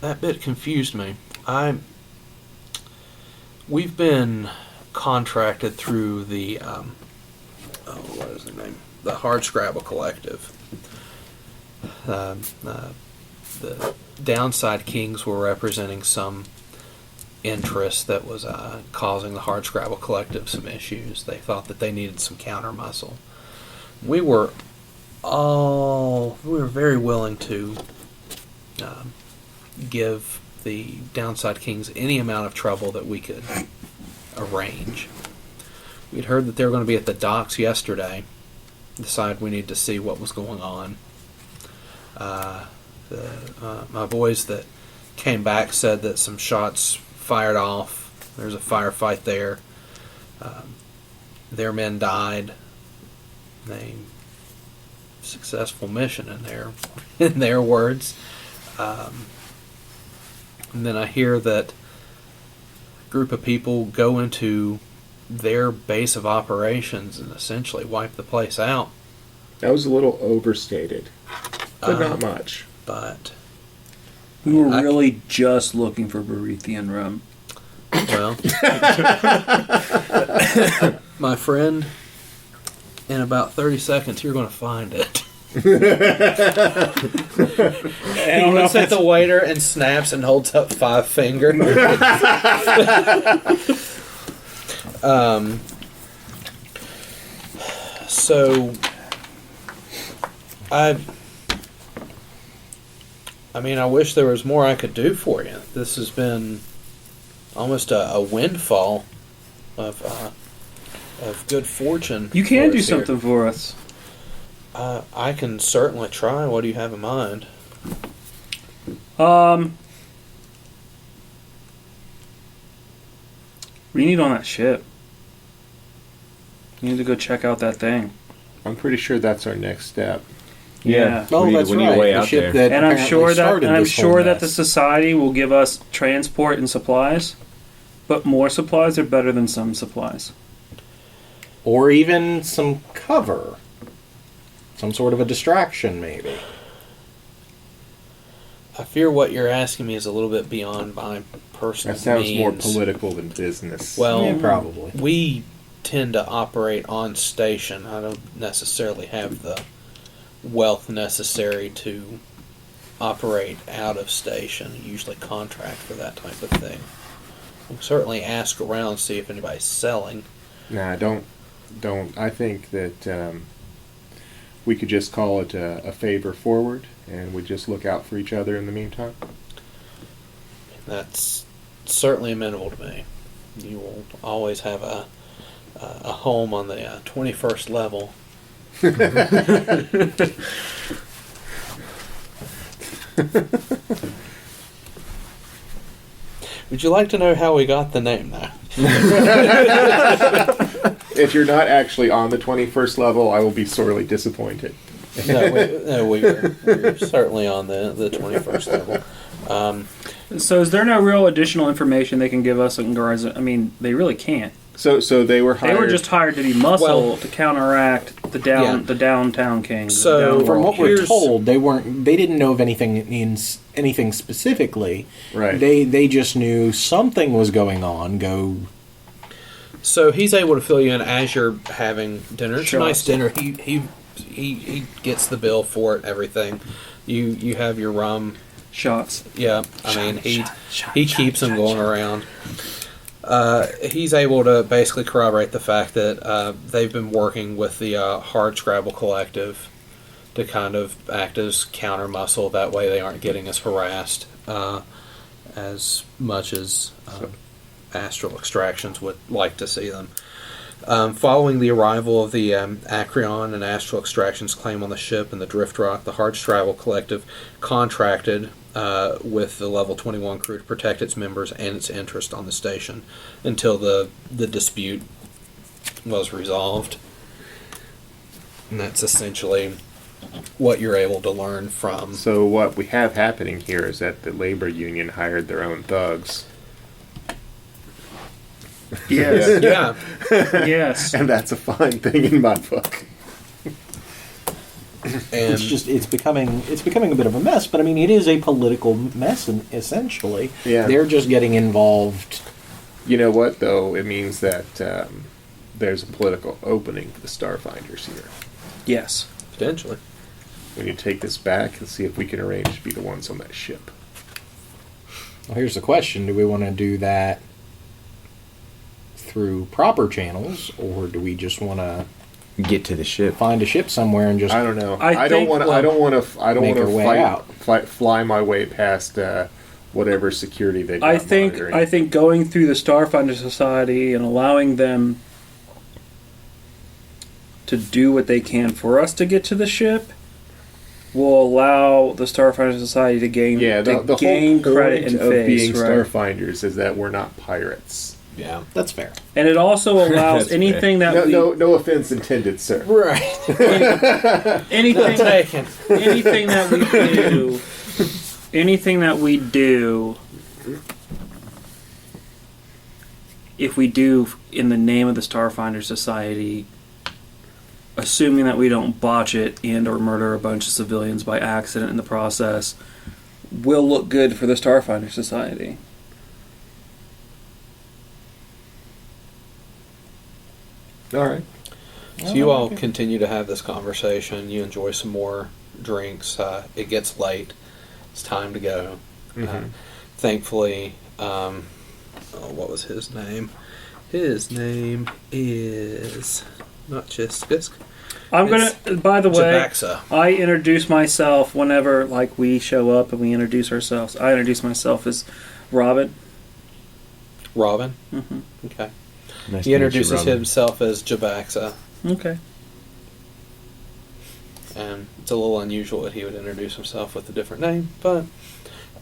[SPEAKER 1] That bit confused me. We've been contracted through the what is the name? The Hardscrabble Collective. The Downside Kings were representing some interest that was causing the Hardscrabble Collective some issues. They thought that they needed some counter muscle. We were very willing to give the Downside Kings any amount of trouble that we could arrange. We'd heard that they were going to be at the docks yesterday. Decided we needed to see what was going on. My boys that came back said that some shots fired off. There's a firefight there. Their men died. Successful mission in their words. And then I hear that a group of people go into their base of operations and essentially wipe the place out.
[SPEAKER 4] That was a little overstated, but not much.
[SPEAKER 1] But
[SPEAKER 6] We were really just looking for Berethian rum.
[SPEAKER 1] well, my friend, in about 30 seconds, you're going to find it. He looks at the waiter and snaps and holds up 5 fingers. So, I mean, I wish there was more I could do for you. This has been almost a windfall of good fortune.
[SPEAKER 2] You can
[SPEAKER 1] for
[SPEAKER 2] do
[SPEAKER 1] us here.
[SPEAKER 2] something for us.
[SPEAKER 1] I can certainly try. What do you have in mind?
[SPEAKER 2] What do you need on that ship? You need to go check out that thing.
[SPEAKER 4] I'm pretty sure that's our next step.
[SPEAKER 2] Yeah.
[SPEAKER 3] Oh,
[SPEAKER 5] We need-
[SPEAKER 3] that's
[SPEAKER 5] we need a
[SPEAKER 3] right.
[SPEAKER 5] way
[SPEAKER 3] The
[SPEAKER 5] out
[SPEAKER 3] ship
[SPEAKER 5] there.
[SPEAKER 3] that
[SPEAKER 2] And I'm
[SPEAKER 3] apparently
[SPEAKER 2] sure that
[SPEAKER 3] started
[SPEAKER 2] and I'm
[SPEAKER 3] this whole
[SPEAKER 2] sure that the
[SPEAKER 3] mess.
[SPEAKER 2] society will give us transport and supplies, but more supplies are better than some supplies.
[SPEAKER 3] Or even some cover. Some sort of a distraction, maybe.
[SPEAKER 1] I fear what you're asking me is a little bit beyond my personal
[SPEAKER 4] That sounds more
[SPEAKER 1] means.
[SPEAKER 4] political than business.
[SPEAKER 1] Well,
[SPEAKER 3] Yeah, probably.
[SPEAKER 1] we tend to operate on station. I don't necessarily have the wealth necessary to operate out of station. I usually contract for that type of thing. We'll certainly ask around, see if anybody's selling.
[SPEAKER 4] Nah, don't. I think that we could just call it a favor forward, and we just look out for each other in the meantime.
[SPEAKER 1] That's certainly amenable to me. You will always have a home on the 21st level. Would you like to know how we got the name now?
[SPEAKER 4] If you're not actually on the 21st level, I will be sorely disappointed.
[SPEAKER 1] We're certainly on the 21st level.
[SPEAKER 2] So is there no real additional information they can give us in regards? I mean, they really can't.
[SPEAKER 4] So they were hired.
[SPEAKER 2] They were just hired to be muscle
[SPEAKER 1] Well,
[SPEAKER 2] to counteract the
[SPEAKER 1] yeah.
[SPEAKER 2] downtown kings.
[SPEAKER 1] So,
[SPEAKER 2] the down
[SPEAKER 3] From
[SPEAKER 2] world
[SPEAKER 3] what we're
[SPEAKER 1] Here's-
[SPEAKER 3] told, they didn't know of anything specifically.
[SPEAKER 4] Right.
[SPEAKER 3] They just knew something was going on.
[SPEAKER 1] So he's able to fill you in as you're having dinner. It's
[SPEAKER 2] Sure.
[SPEAKER 1] a nice dinner. He gets the bill for it. Everything. You have your rum.
[SPEAKER 2] shots.
[SPEAKER 1] Yeah, I mean he keeps them going around. He's able to basically corroborate the fact that they've been working with the Hardscrabble Collective to kind of act as counter muscle. That way they aren't getting as harassed as much as Astral Extractions would like to see them. Following the arrival of the Acreon and Astral Extractions claim on the ship and the Drift Rock, the Hardscrabble Collective contracted with the Level 21 crew to protect its members and its interest on the station until the dispute was resolved. And that's essentially what you're able to learn from.
[SPEAKER 4] So what we have happening here is that the labor union hired their own thugs.
[SPEAKER 2] Yes.
[SPEAKER 1] Yeah.
[SPEAKER 2] Yes.
[SPEAKER 4] And that's a fine thing in my book.
[SPEAKER 1] And
[SPEAKER 3] It's becoming a bit of a mess, but I mean, it is a political mess, essentially.
[SPEAKER 4] Yeah.
[SPEAKER 3] They're just getting involved.
[SPEAKER 4] You know what, though? It means that there's a political opening for the Starfinders here.
[SPEAKER 2] Yes.
[SPEAKER 1] potentially.
[SPEAKER 4] We need to take this back and see if we can arrange to be the ones on that ship.
[SPEAKER 3] Well, here's the question. Do we want to do that through proper channels, or do we just want to
[SPEAKER 5] Get to the ship.
[SPEAKER 3] find a ship somewhere and just...
[SPEAKER 4] I don't know.
[SPEAKER 2] I
[SPEAKER 4] I don't
[SPEAKER 2] think-
[SPEAKER 4] want to.
[SPEAKER 2] well,
[SPEAKER 4] I don't want to. I don't
[SPEAKER 3] make
[SPEAKER 4] want
[SPEAKER 3] our way
[SPEAKER 4] to
[SPEAKER 3] out.
[SPEAKER 4] fly my way past whatever security they got
[SPEAKER 2] I think
[SPEAKER 4] monitoring.
[SPEAKER 2] going through the Starfinder Society and allowing them to do what they can for us to get to the ship will allow the Starfinder Society to gain
[SPEAKER 4] the
[SPEAKER 2] gain
[SPEAKER 4] whole
[SPEAKER 2] credit
[SPEAKER 4] point
[SPEAKER 2] and
[SPEAKER 4] of
[SPEAKER 2] face,
[SPEAKER 4] being
[SPEAKER 2] right?
[SPEAKER 4] Starfinders is that we're not pirates.
[SPEAKER 1] Yeah.
[SPEAKER 3] That's fair.
[SPEAKER 2] And it also allows
[SPEAKER 5] That's
[SPEAKER 2] anything that
[SPEAKER 4] No offense intended, sir.
[SPEAKER 1] Right.
[SPEAKER 2] anything
[SPEAKER 1] Taken.
[SPEAKER 2] anything that we do, anything that we do, if we do in the name of the Starfinder Society, assuming that we don't botch it and or murder a bunch of civilians by accident in the process, will look good for the Starfinder Society.
[SPEAKER 4] All right.
[SPEAKER 1] So you all continue to have this conversation. You enjoy some more drinks. It gets late. It's time to go. Thankfully, what was his name? His name is not Chiskisk.
[SPEAKER 2] I'm
[SPEAKER 1] It's
[SPEAKER 2] gonna. By the way,
[SPEAKER 1] Jabaxa.
[SPEAKER 2] I introduce myself whenever like we show up and we introduce ourselves. I introduce myself as Robin.
[SPEAKER 1] Robin.
[SPEAKER 2] Hmm.
[SPEAKER 1] Okay.
[SPEAKER 5] Nice
[SPEAKER 1] He
[SPEAKER 5] to meet you,
[SPEAKER 1] introduces
[SPEAKER 5] Robin.
[SPEAKER 1] himself as Jabaxa,
[SPEAKER 2] Okay.
[SPEAKER 1] and it's a little unusual that he would introduce himself with a different name, but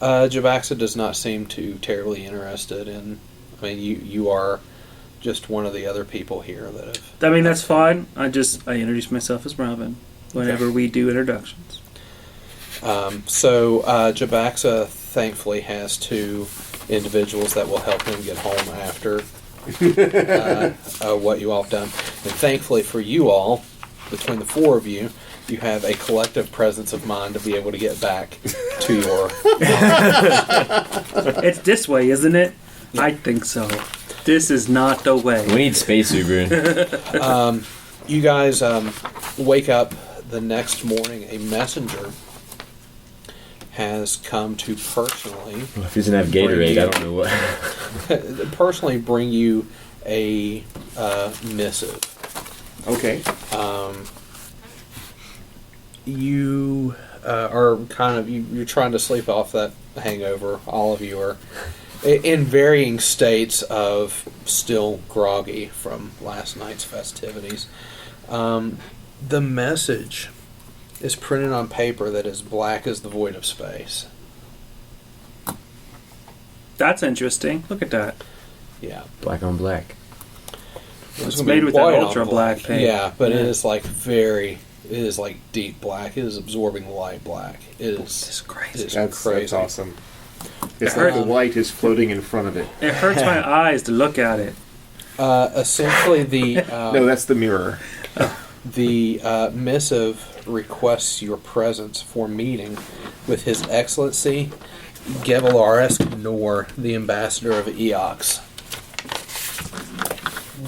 [SPEAKER 1] Jabaxa does not seem too terribly interested in. I mean, you are just one of the other people here that have.
[SPEAKER 2] I mean, that's fine. I introduce myself as Robin whenever we do introductions.
[SPEAKER 1] So Jabaxa thankfully has two individuals that will help him get home after what you all have done. And thankfully for you all, between the four of you, you have a collective presence of mind to be able to get back to your...
[SPEAKER 2] It's this way, isn't it? I think so. This is not the
[SPEAKER 5] We
[SPEAKER 2] way.
[SPEAKER 5] need space Uber.
[SPEAKER 1] You guys wake up the next morning. A messenger has come to personally
[SPEAKER 5] If he doesn't have Gatorade, I don't know what.
[SPEAKER 1] personally bring you a missive.
[SPEAKER 4] Okay.
[SPEAKER 1] You are kind of you're trying to sleep off that hangover. All of you are in varying states of still groggy from last night's festivities. The message is printed on paper that is black as the void of space.
[SPEAKER 2] That's interesting. Look at that.
[SPEAKER 1] Yeah,
[SPEAKER 5] Black on black.
[SPEAKER 2] It's
[SPEAKER 1] gonna
[SPEAKER 2] made
[SPEAKER 1] be
[SPEAKER 2] with that
[SPEAKER 1] white on
[SPEAKER 2] ultra black paint.
[SPEAKER 1] Yeah, but it
[SPEAKER 2] Yeah.
[SPEAKER 1] is like very. It is like deep black. It is absorbing light black. It is.
[SPEAKER 2] It's crazy.
[SPEAKER 1] It is
[SPEAKER 4] That's
[SPEAKER 1] crazy.
[SPEAKER 4] awesome. It's
[SPEAKER 2] It
[SPEAKER 4] like
[SPEAKER 2] hurts.
[SPEAKER 4] the light is floating in front of it.
[SPEAKER 2] It hurts my eyes to look at it.
[SPEAKER 1] Essentially, the
[SPEAKER 4] No, that's the mirror.
[SPEAKER 1] the missive requests your presence for meeting with His Excellency Gevelaris Nor, the ambassador of Eox.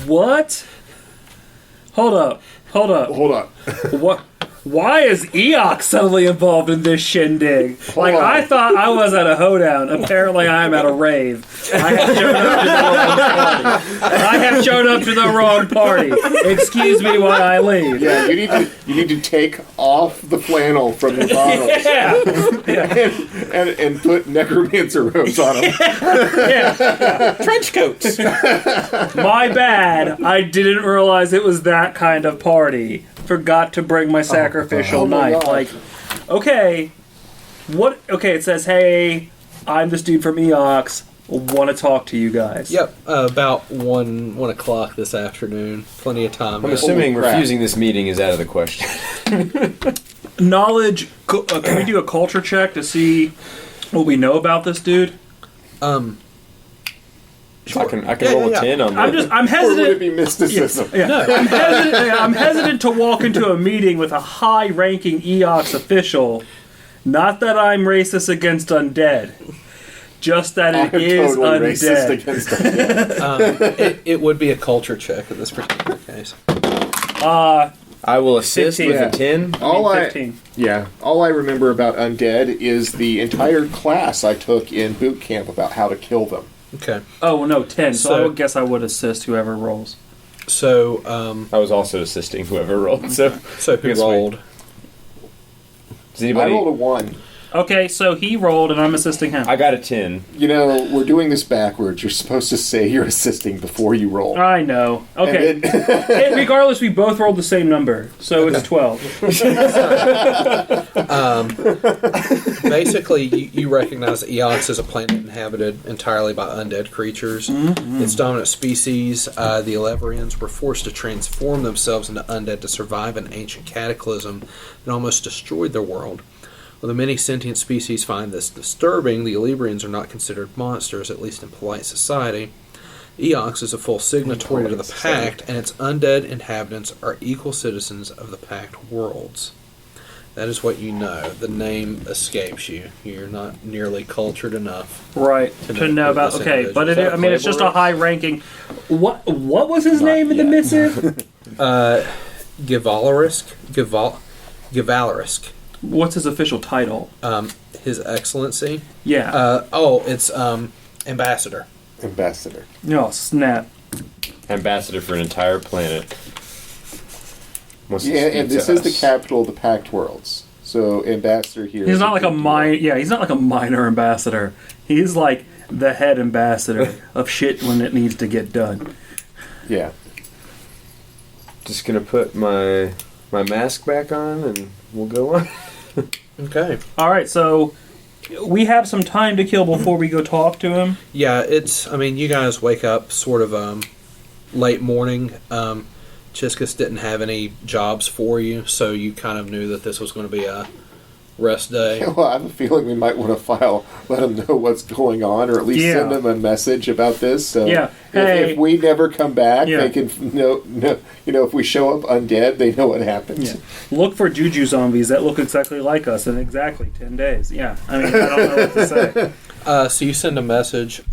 [SPEAKER 2] What? Hold up.
[SPEAKER 4] Hold up.
[SPEAKER 2] What? Why is Eox suddenly involved in this shindig? Like,
[SPEAKER 4] on.
[SPEAKER 2] I thought I was at a hoedown. Apparently, I'm at a rave. I have shown up to the wrong party. Excuse me while I leave.
[SPEAKER 4] Yeah, you need to take off the flannel from your bottles
[SPEAKER 2] Yeah.
[SPEAKER 4] and put necromancer robes on them.
[SPEAKER 1] Trench coats!
[SPEAKER 2] My bad. I didn't realize it was that kind of party. Forgot to bring my sacrificial
[SPEAKER 4] Oh my
[SPEAKER 2] knife.
[SPEAKER 4] God.
[SPEAKER 2] Like, okay, what? Okay, it says, "Hey, I'm this dude from Eox. Want to talk to you guys."
[SPEAKER 1] Yep, about 1 o'clock this afternoon. Plenty of time.
[SPEAKER 5] I'm assuming
[SPEAKER 4] crap.
[SPEAKER 5] refusing this meeting is out of the question.
[SPEAKER 2] Knowledge. Can we do a culture check to see what we know about this dude?
[SPEAKER 5] I can roll a 10 on that.
[SPEAKER 2] I'm
[SPEAKER 4] Or would it
[SPEAKER 2] hesitant.
[SPEAKER 4] be mysticism?
[SPEAKER 2] I'm hesitant to walk into a meeting with a high-ranking EOX official. Not that I'm racist against undead, just that
[SPEAKER 4] I'm
[SPEAKER 2] it is
[SPEAKER 4] totally racist
[SPEAKER 2] undead.
[SPEAKER 4] against undead.
[SPEAKER 1] It would be a culture check in this particular case.
[SPEAKER 5] I will assist
[SPEAKER 2] 15.
[SPEAKER 5] with a 10.
[SPEAKER 4] All I
[SPEAKER 2] 15.
[SPEAKER 4] all I remember about undead is the entire class I took in boot camp about how to kill them.
[SPEAKER 1] Okay.
[SPEAKER 2] Oh well, no, 10. So I
[SPEAKER 1] So-
[SPEAKER 2] would guess I would assist whoever rolls.
[SPEAKER 1] So,
[SPEAKER 5] I was also assisting whoever rolled. So
[SPEAKER 1] who
[SPEAKER 5] Guess we-
[SPEAKER 1] rolled?
[SPEAKER 5] does
[SPEAKER 4] I
[SPEAKER 5] anybody?
[SPEAKER 4] rolled a 1.
[SPEAKER 2] Okay, so he rolled and I'm assisting him.
[SPEAKER 5] I got a 10.
[SPEAKER 4] You know, we're doing this backwards. You're supposed to say you're assisting before you roll.
[SPEAKER 2] I know. Okay.
[SPEAKER 4] And then-
[SPEAKER 2] Hey, regardless, we both rolled the same number, so it's 12.
[SPEAKER 1] Basically, you recognize that Eox is a planet inhabited entirely by undead creatures. Its dominant species, the Eleverians, were forced to transform themselves into undead to survive an ancient cataclysm that almost destroyed their world. While the many sentient species find this disturbing, the Eleverians are not considered monsters, at least in polite society. Eox is a full signatory to the Pact, and its undead inhabitants are equal citizens of the Pact worlds. That is what you know. The name escapes you. You're not nearly cultured enough.
[SPEAKER 2] Right.
[SPEAKER 1] To
[SPEAKER 2] To
[SPEAKER 1] know
[SPEAKER 2] know
[SPEAKER 1] who
[SPEAKER 2] about.
[SPEAKER 1] this
[SPEAKER 2] Okay,
[SPEAKER 1] individual
[SPEAKER 2] but
[SPEAKER 1] is.
[SPEAKER 2] I mean, it's just a high-ranking. What was his name in the missive?
[SPEAKER 1] Givalarisk? Givalarisk.
[SPEAKER 2] What's his official title?
[SPEAKER 1] His Excellency.
[SPEAKER 2] Yeah.
[SPEAKER 1] It's Ambassador.
[SPEAKER 4] Ambassador.
[SPEAKER 2] Oh, snap.
[SPEAKER 5] Ambassador for an entire planet. Wants to
[SPEAKER 4] Yeah,
[SPEAKER 5] speak
[SPEAKER 4] and this
[SPEAKER 5] to
[SPEAKER 4] is the
[SPEAKER 5] us.
[SPEAKER 4] capital of the Pact Worlds. So ambassador here.
[SPEAKER 2] He's
[SPEAKER 4] is
[SPEAKER 2] not like a
[SPEAKER 4] big deal.
[SPEAKER 2] minor. Yeah, he's not like a minor ambassador. He's like the head ambassador of shit when it needs to get done.
[SPEAKER 4] Yeah.
[SPEAKER 5] Just gonna put my mask back on and we'll go on.
[SPEAKER 1] Okay.
[SPEAKER 2] All right, so we have some time to kill before we go talk to him.
[SPEAKER 1] Yeah, you guys wake up sort of late morning. Chiscus didn't have any jobs for you, so you kind of knew that this was going to be a rest day.
[SPEAKER 4] Well, I have a feeling we might want to let them know what's going on, or at least
[SPEAKER 2] Yeah.
[SPEAKER 4] send them a message about this. So
[SPEAKER 2] Yeah. Hey.
[SPEAKER 4] if we never come back,
[SPEAKER 2] Yeah.
[SPEAKER 4] they can know. If we show up undead, they know what happens.
[SPEAKER 2] Yeah. Look for juju zombies that look exactly like us in exactly 10 days. Yeah, I mean, I don't know what to say.
[SPEAKER 1] So you send a message.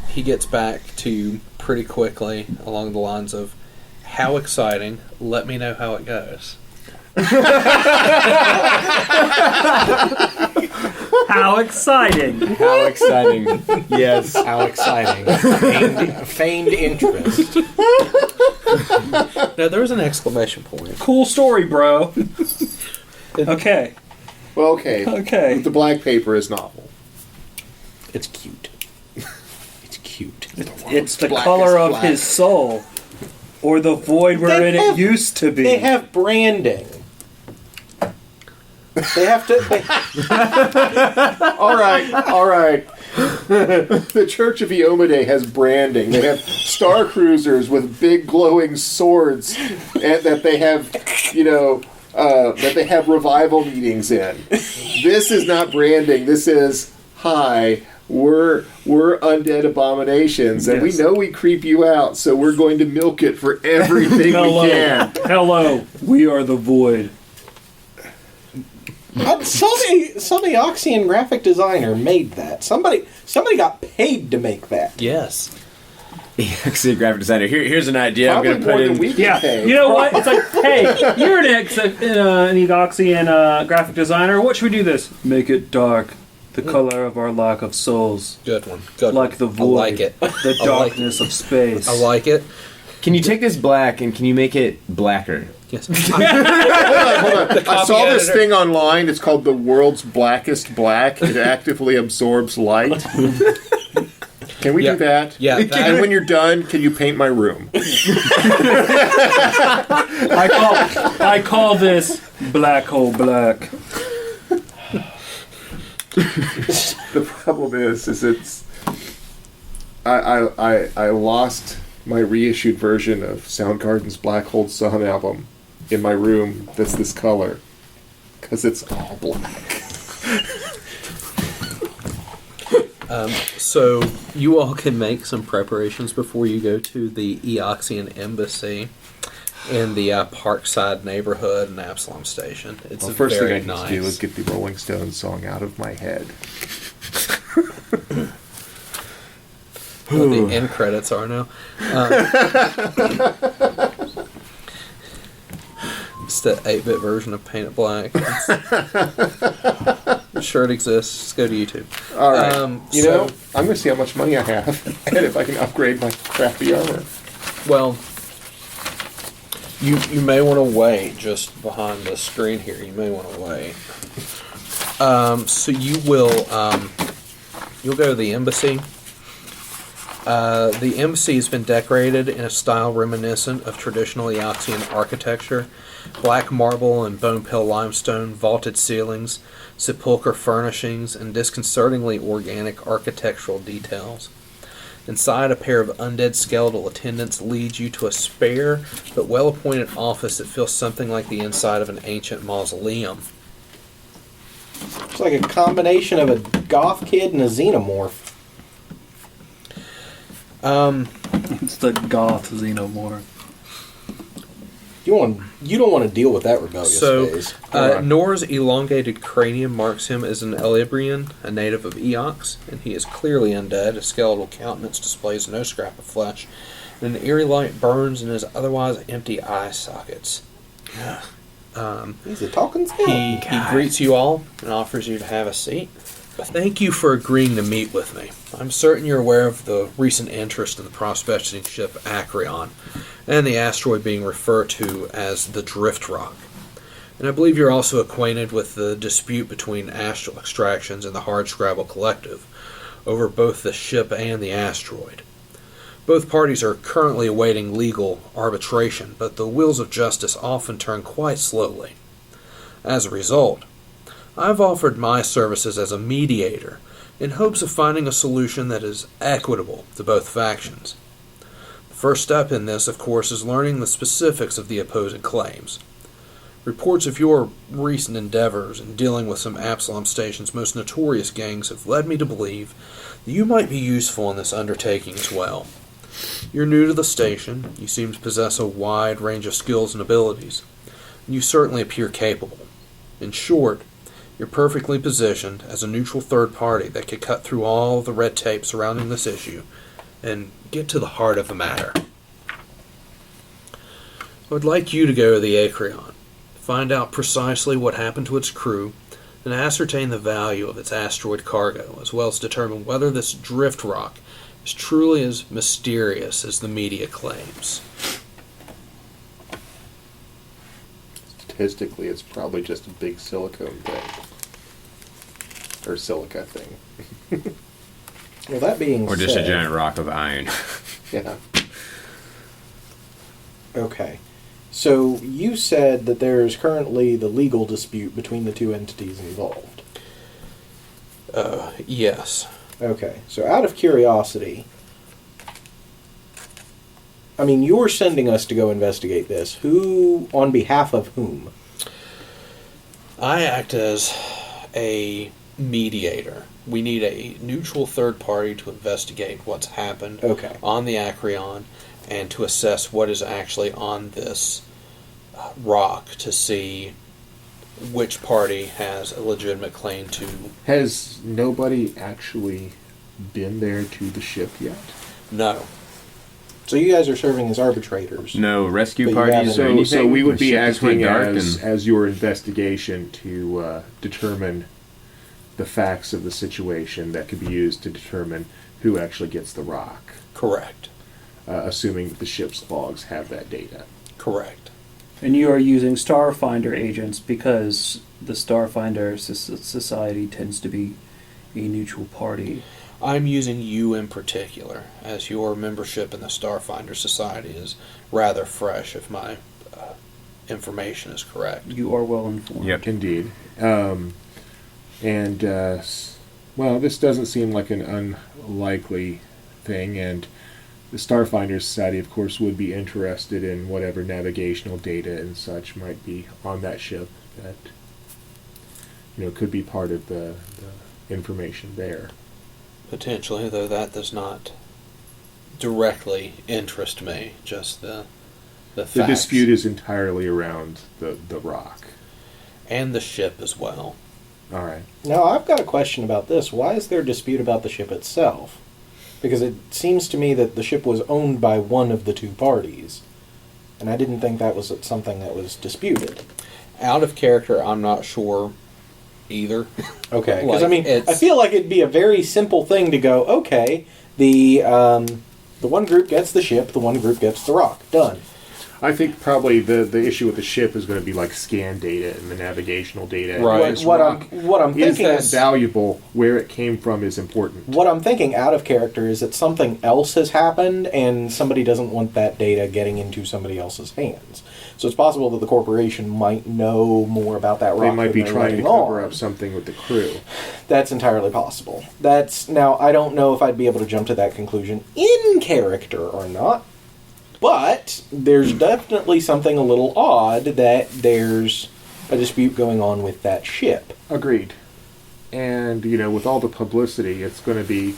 [SPEAKER 1] He gets back to you pretty quickly along the lines of, "How exciting! Let me know how it goes."
[SPEAKER 2] How exciting!
[SPEAKER 5] How exciting. Yes.
[SPEAKER 3] How exciting. Feigned interest.
[SPEAKER 1] No, there was an exclamation point.
[SPEAKER 2] Cool story, bro. Okay,
[SPEAKER 4] Well, okay.
[SPEAKER 2] okay.
[SPEAKER 4] The black paper is novel.
[SPEAKER 3] It's cute. It's cute.
[SPEAKER 2] It's the
[SPEAKER 4] Black
[SPEAKER 2] color
[SPEAKER 4] is
[SPEAKER 2] of
[SPEAKER 4] black.
[SPEAKER 2] his soul, or the void wherein it used to be.
[SPEAKER 3] They have branding. They have to.
[SPEAKER 4] All right. The Church of Iomade has branding. They have star cruisers with big glowing swords, and that they have, that they have revival meetings in. This is not branding. This is, hi, we're undead abominations, and we
[SPEAKER 2] Yes.
[SPEAKER 4] know we creep you out, so we're going to milk it for everything
[SPEAKER 2] Hello.
[SPEAKER 4] we can.
[SPEAKER 2] Hello, we are the void.
[SPEAKER 3] Some Eoxian graphic designer made that. Somebody got paid to make that.
[SPEAKER 1] Yes.
[SPEAKER 5] Actually, graphic designer. Here's an idea.
[SPEAKER 4] Probably
[SPEAKER 5] I'm
[SPEAKER 4] more
[SPEAKER 5] gonna
[SPEAKER 4] than
[SPEAKER 5] put
[SPEAKER 4] we
[SPEAKER 5] in.
[SPEAKER 4] get
[SPEAKER 2] Yeah,
[SPEAKER 4] paid.
[SPEAKER 2] you know what? It's like, hey, you're an Eoxian graphic designer. What should we do this? Make it dark, the color of our lack of souls,
[SPEAKER 1] Good one. Good
[SPEAKER 2] like
[SPEAKER 1] one.
[SPEAKER 2] the void,
[SPEAKER 1] I like it.
[SPEAKER 2] the
[SPEAKER 1] I like
[SPEAKER 2] darkness of space.
[SPEAKER 1] I like it.
[SPEAKER 5] Can you take this black and can you make it blacker?
[SPEAKER 1] Yes.
[SPEAKER 4] Hold on. I saw this
[SPEAKER 1] editor.
[SPEAKER 4] thing online. It's called the world's blackest black. It actively absorbs light. Can we
[SPEAKER 1] Yeah.
[SPEAKER 4] do that?
[SPEAKER 1] Yeah,
[SPEAKER 4] And
[SPEAKER 1] that-
[SPEAKER 4] when you're done, can you paint my room?
[SPEAKER 2] I call this black hole black.
[SPEAKER 4] The problem is it's. I lost my reissued version of Soundgarden's Black Hole Sun album in my room. That's this color because it's all black.
[SPEAKER 1] So you all can make some preparations before you go to the Eoxian Embassy in the Parkside neighborhood and Absalom Station. It's
[SPEAKER 4] Well, first thing
[SPEAKER 1] very
[SPEAKER 4] I need
[SPEAKER 1] nice.
[SPEAKER 4] to do is get the Rolling Stones song out of my head.
[SPEAKER 1] What the end credits are now. It's the 8-bit version of Paint It Black. I'm sure it exists. Just go to YouTube.
[SPEAKER 4] All right. You
[SPEAKER 1] so-
[SPEAKER 4] know, I'm going to see how much money I have and if I can upgrade my crappy armor.
[SPEAKER 1] Well, you may want to wait just behind the screen here. You may want to wait. So you will you'll go to the embassy. The embassy has been decorated in a style reminiscent of traditional Eoxian architecture. Black marble and bone pale limestone, vaulted ceilings, sepulchre furnishings, and disconcertingly organic architectural details. Inside, a pair of undead skeletal attendants leads you to a spare but well-appointed office that feels something like the inside of an ancient mausoleum.
[SPEAKER 3] It's like a combination of a goth kid and a xenomorph.
[SPEAKER 6] It's the goth xenomorph.
[SPEAKER 3] You don't want to deal with that rebellious phase.
[SPEAKER 1] Nor's elongated cranium marks him as an Elibrian, a native of Eox, and he is clearly undead. His skeletal countenance displays no scrap of flesh, and an eerie light burns in his otherwise empty eye sockets.
[SPEAKER 3] He's a talking skeleton.
[SPEAKER 1] He greets you all and offers you to have a seat. Thank you for agreeing to meet with me. I'm certain you're aware of the recent interest in the prospecting ship Acreon and the asteroid being referred to as the Drift Rock. And I believe you're also acquainted with the dispute between Astral Extractions and the Hardscrabble Collective over both the ship and the asteroid. Both parties are currently awaiting legal arbitration, but the wheels of justice often turn quite slowly. As a result, I've offered my services as a mediator in hopes of finding a solution that is equitable to both factions. The first step in this, of course, is learning the specifics of the opposing claims. Reports of your recent endeavors in dealing with some Absalom Station's most notorious gangs have led me to believe that you might be useful in this undertaking as well. You're new to the station, you seem to possess a wide range of skills and abilities, and you certainly appear capable. In short, you're perfectly positioned as a neutral third party that could cut through all the red tape surrounding this issue and get to the heart of the matter. I would like you to go to the Acreon, find out precisely what happened to its crew, and ascertain the value of its asteroid cargo, as well as determine whether this drift rock is truly as mysterious as the media claims.
[SPEAKER 4] Statistically, it's probably just a big silicone thing. Or silica thing.
[SPEAKER 3] Well, that being
[SPEAKER 5] Or
[SPEAKER 3] said...
[SPEAKER 5] just a giant rock of iron.
[SPEAKER 4] Yeah.
[SPEAKER 3] Okay. So, you said that there is currently the legal dispute between the two entities involved.
[SPEAKER 1] Yes.
[SPEAKER 3] Okay. So, out of curiosity... I mean, you're sending us to go investigate this. Who, on behalf of whom?
[SPEAKER 1] I act as a mediator. We need a neutral third party to investigate what's happened
[SPEAKER 3] Okay.
[SPEAKER 1] on the Acreon and to assess what is actually on this rock to see which party has a legitimate claim to.
[SPEAKER 4] Has nobody actually been there to the ship yet?
[SPEAKER 1] No.
[SPEAKER 3] So you guys are serving as arbitrators.
[SPEAKER 5] No rescue
[SPEAKER 3] But you
[SPEAKER 5] parties or
[SPEAKER 3] haven't-
[SPEAKER 5] anything.
[SPEAKER 4] So we would
[SPEAKER 5] The
[SPEAKER 4] be
[SPEAKER 5] ship just went
[SPEAKER 4] acting
[SPEAKER 5] dark
[SPEAKER 4] as your investigation to determine the facts of the situation that could be used to determine who actually gets the rock,
[SPEAKER 1] Correct.
[SPEAKER 4] assuming the ship's logs have that data.
[SPEAKER 1] Correct.
[SPEAKER 6] And you are using Starfinder agents because the Starfinder Society tends to be a neutral party.
[SPEAKER 1] I'm using you in particular, as your membership in the Starfinder Society is rather fresh, if my information is correct.
[SPEAKER 6] You are well informed.
[SPEAKER 5] Yep.
[SPEAKER 4] Indeed. Well, this doesn't seem like an unlikely thing, and the Starfinder Society, of course, would be interested in whatever navigational data and such might be on that ship that, could be part of the information there.
[SPEAKER 1] Potentially, though that does not directly interest me. Just the
[SPEAKER 4] The
[SPEAKER 1] facts.
[SPEAKER 4] dispute is entirely around the rock.
[SPEAKER 1] And the ship as well.
[SPEAKER 4] All right.
[SPEAKER 3] Now, I've got a question about this. Why is there a dispute about the ship itself? Because it seems to me that the ship was owned by one of the two parties. And I didn't think that was something that was disputed.
[SPEAKER 1] Out of character, I'm not sure either.
[SPEAKER 3] Okay, because I
[SPEAKER 1] Like,
[SPEAKER 3] mean, I
[SPEAKER 1] it's-
[SPEAKER 3] feel like it'd be a very simple thing to go, okay, the one group gets the ship, the one group gets the rock. Done.
[SPEAKER 4] I think probably the issue with the ship is going to be like scan data and the navigational data.
[SPEAKER 1] Right.
[SPEAKER 4] This
[SPEAKER 3] What
[SPEAKER 4] rock
[SPEAKER 3] I'm
[SPEAKER 4] is
[SPEAKER 3] thinking
[SPEAKER 4] that
[SPEAKER 3] is
[SPEAKER 4] valuable? Where it came from is important.
[SPEAKER 3] what I'm thinking out of character is that something else has happened and somebody doesn't want that data getting into somebody else's hands. So it's possible that the corporation might know more about that rock.
[SPEAKER 4] They might
[SPEAKER 3] than
[SPEAKER 4] be
[SPEAKER 3] they're
[SPEAKER 4] trying to
[SPEAKER 3] letting
[SPEAKER 4] cover
[SPEAKER 3] on.
[SPEAKER 4] up something with the crew.
[SPEAKER 3] That's entirely possible. That's now I don't know if I'd be able to jump to that conclusion in character or not. But there's definitely something a little odd that there's a dispute going on with that ship.
[SPEAKER 4] Agreed. And with all the publicity, it's going to be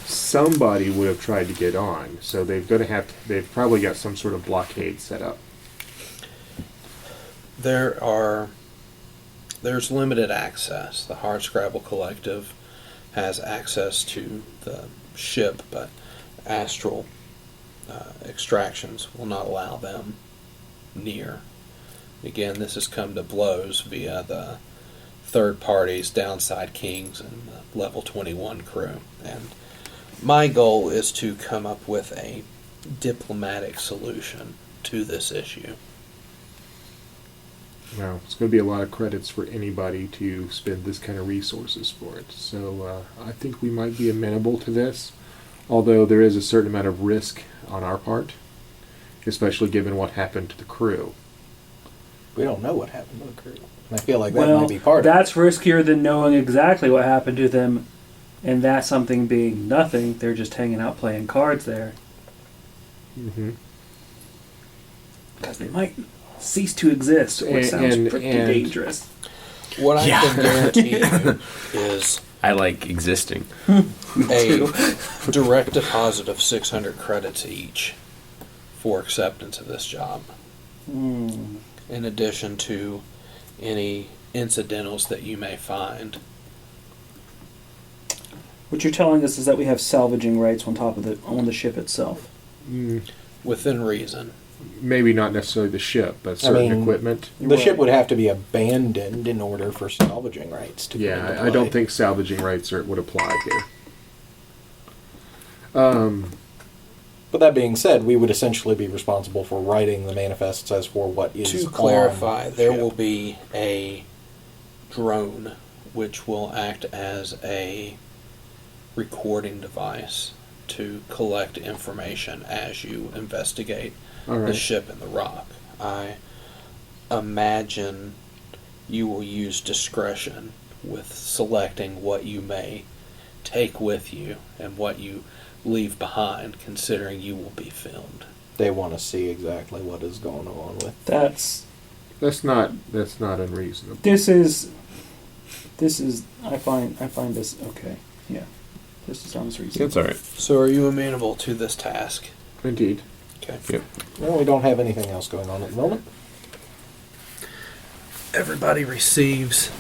[SPEAKER 4] somebody would have tried to get on. So they've probably got some sort of blockade set up.
[SPEAKER 1] There's limited access. The Hardscrabble Collective has access to the ship, but Astral extractions will not allow them near. Again, this has come to blows via the third parties, Downside Kings, and the Level 21 crew. And my goal is to come up with a diplomatic solution to this issue.
[SPEAKER 4] Now, it's going to be a lot of credits for anybody to spend this kind of resources for it. So I think we might be amenable to this, although there is a certain amount of risk on our part, especially given what happened to the crew.
[SPEAKER 3] We don't know what happened to the crew. And I feel like that
[SPEAKER 6] Well,
[SPEAKER 3] might be part of it.
[SPEAKER 6] that's riskier than knowing exactly what happened to them, and that something being nothing. They're just hanging out playing cards there
[SPEAKER 4] Mm-hmm.
[SPEAKER 6] because they might cease to exist, which sounds pretty dangerous.
[SPEAKER 1] What I can guarantee you is
[SPEAKER 5] I like existing.
[SPEAKER 1] a direct deposit of 600 credits each for acceptance of this job, in addition to any incidentals that you may find.
[SPEAKER 6] What you're telling us is that we have salvaging rights on top of on the ship itself.
[SPEAKER 1] Within reason.
[SPEAKER 4] Maybe not necessarily the ship, but certain
[SPEAKER 3] mean,
[SPEAKER 4] equipment.
[SPEAKER 3] The ship would have to be abandoned in order for salvaging rights to come into
[SPEAKER 4] Yeah,
[SPEAKER 3] play.
[SPEAKER 4] I don't think salvaging rights would apply here.
[SPEAKER 3] But that being said, we would essentially be responsible for writing the manifests as for what is
[SPEAKER 1] To
[SPEAKER 3] on
[SPEAKER 1] clarify,
[SPEAKER 3] the
[SPEAKER 1] there
[SPEAKER 3] ship.
[SPEAKER 1] will be a drone which will act as a recording device to collect information as you investigate
[SPEAKER 4] All
[SPEAKER 1] the
[SPEAKER 4] right.
[SPEAKER 1] ship and the rock. I imagine you will use discretion with selecting what you may take with you and what you leave behind, considering you will be filmed.
[SPEAKER 3] They want to see exactly what is going on with.
[SPEAKER 6] That's
[SPEAKER 4] That's not unreasonable.
[SPEAKER 6] this is I find this okay. Yeah, this sounds reasonable.
[SPEAKER 5] That's all right.
[SPEAKER 1] So, are you amenable to this task?
[SPEAKER 4] Indeed.
[SPEAKER 1] Okay.
[SPEAKER 5] Yep.
[SPEAKER 3] Well, we don't have anything else going on at the moment.
[SPEAKER 1] Everybody receives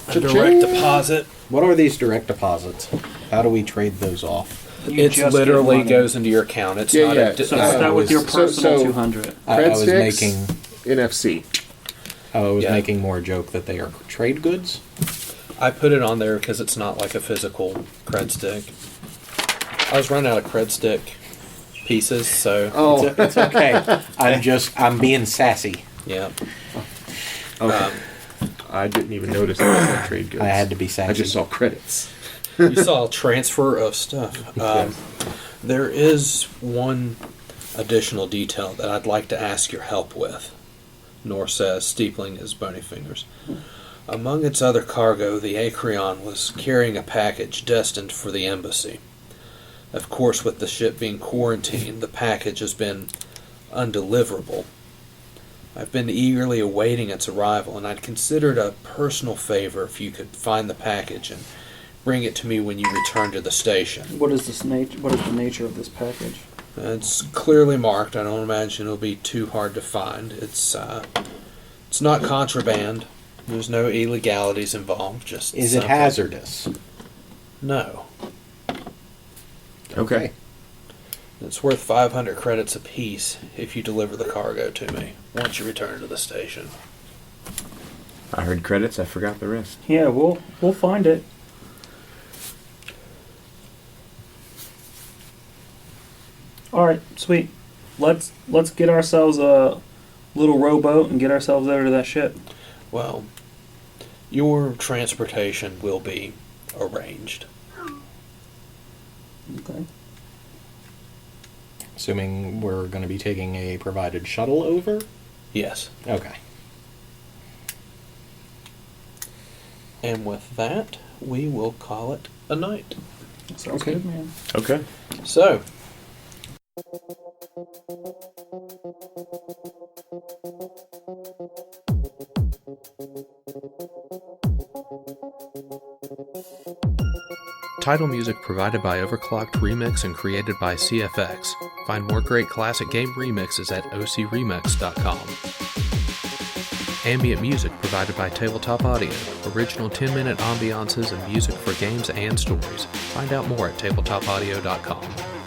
[SPEAKER 1] a
[SPEAKER 3] Cha-ching.
[SPEAKER 1] direct deposit.
[SPEAKER 3] What are these direct deposits? How do we trade those off?
[SPEAKER 6] You
[SPEAKER 1] It
[SPEAKER 6] just
[SPEAKER 1] literally
[SPEAKER 6] get money.
[SPEAKER 1] goes into your account. It's
[SPEAKER 4] Yeah,
[SPEAKER 1] not
[SPEAKER 4] yeah.
[SPEAKER 1] a.
[SPEAKER 6] So
[SPEAKER 3] I
[SPEAKER 6] start with your
[SPEAKER 3] was-
[SPEAKER 6] personal
[SPEAKER 4] so-
[SPEAKER 6] 200.
[SPEAKER 3] I was
[SPEAKER 4] Sticks,
[SPEAKER 3] making
[SPEAKER 4] NFC.
[SPEAKER 1] Yeah.
[SPEAKER 3] making more a joke that they are trade goods.
[SPEAKER 1] I put it on there because it's not like a physical cred stick. I was running out of cred stick pieces, so
[SPEAKER 4] Oh,
[SPEAKER 3] It's okay. I'm being sassy.
[SPEAKER 1] yeah.
[SPEAKER 4] okay. I didn't even notice that trade goods.
[SPEAKER 3] I had to be sassy.
[SPEAKER 4] I just saw credits.
[SPEAKER 1] You saw a transfer of stuff. There is one additional detail that I'd like to ask your help with. Nor says, steepling his bony fingers. Among its other cargo, the Acreon was carrying a package destined for the embassy. Of course, with the ship being quarantined, the package has been undeliverable. I've been eagerly awaiting its arrival, and I'd consider it a personal favor if you could find the package and bring it to me when you return to the station.
[SPEAKER 2] What is this What is the nature of this package?
[SPEAKER 1] It's clearly marked. I don't imagine it'll be too hard to find. It's not contraband. There's no illegalities involved. Just
[SPEAKER 3] Is it
[SPEAKER 1] something.
[SPEAKER 3] hazardous?
[SPEAKER 1] No.
[SPEAKER 5] Okay.
[SPEAKER 1] It's worth 500 credits apiece if you deliver the cargo to me once you return to the station.
[SPEAKER 5] I heard credits. I forgot the rest.
[SPEAKER 2] Yeah, we'll find it. All right, sweet. Let's get ourselves a little rowboat and get ourselves over to that ship.
[SPEAKER 1] Well, your transportation will be arranged.
[SPEAKER 2] Okay.
[SPEAKER 3] Assuming we're going to be taking a provided shuttle over?
[SPEAKER 1] Yes.
[SPEAKER 3] Okay.
[SPEAKER 1] And with that, we will call it a night.
[SPEAKER 2] Sounds
[SPEAKER 3] Okay.
[SPEAKER 2] good, man.
[SPEAKER 5] Okay.
[SPEAKER 1] So,
[SPEAKER 8] Title music provided by Overclocked Remix and created by CFX. Find more great classic game remixes at ocremix.com. Ambient music provided by Tabletop Audio. Original 10-minute ambiances and music for games and stories. Find out more at tabletopaudio.com.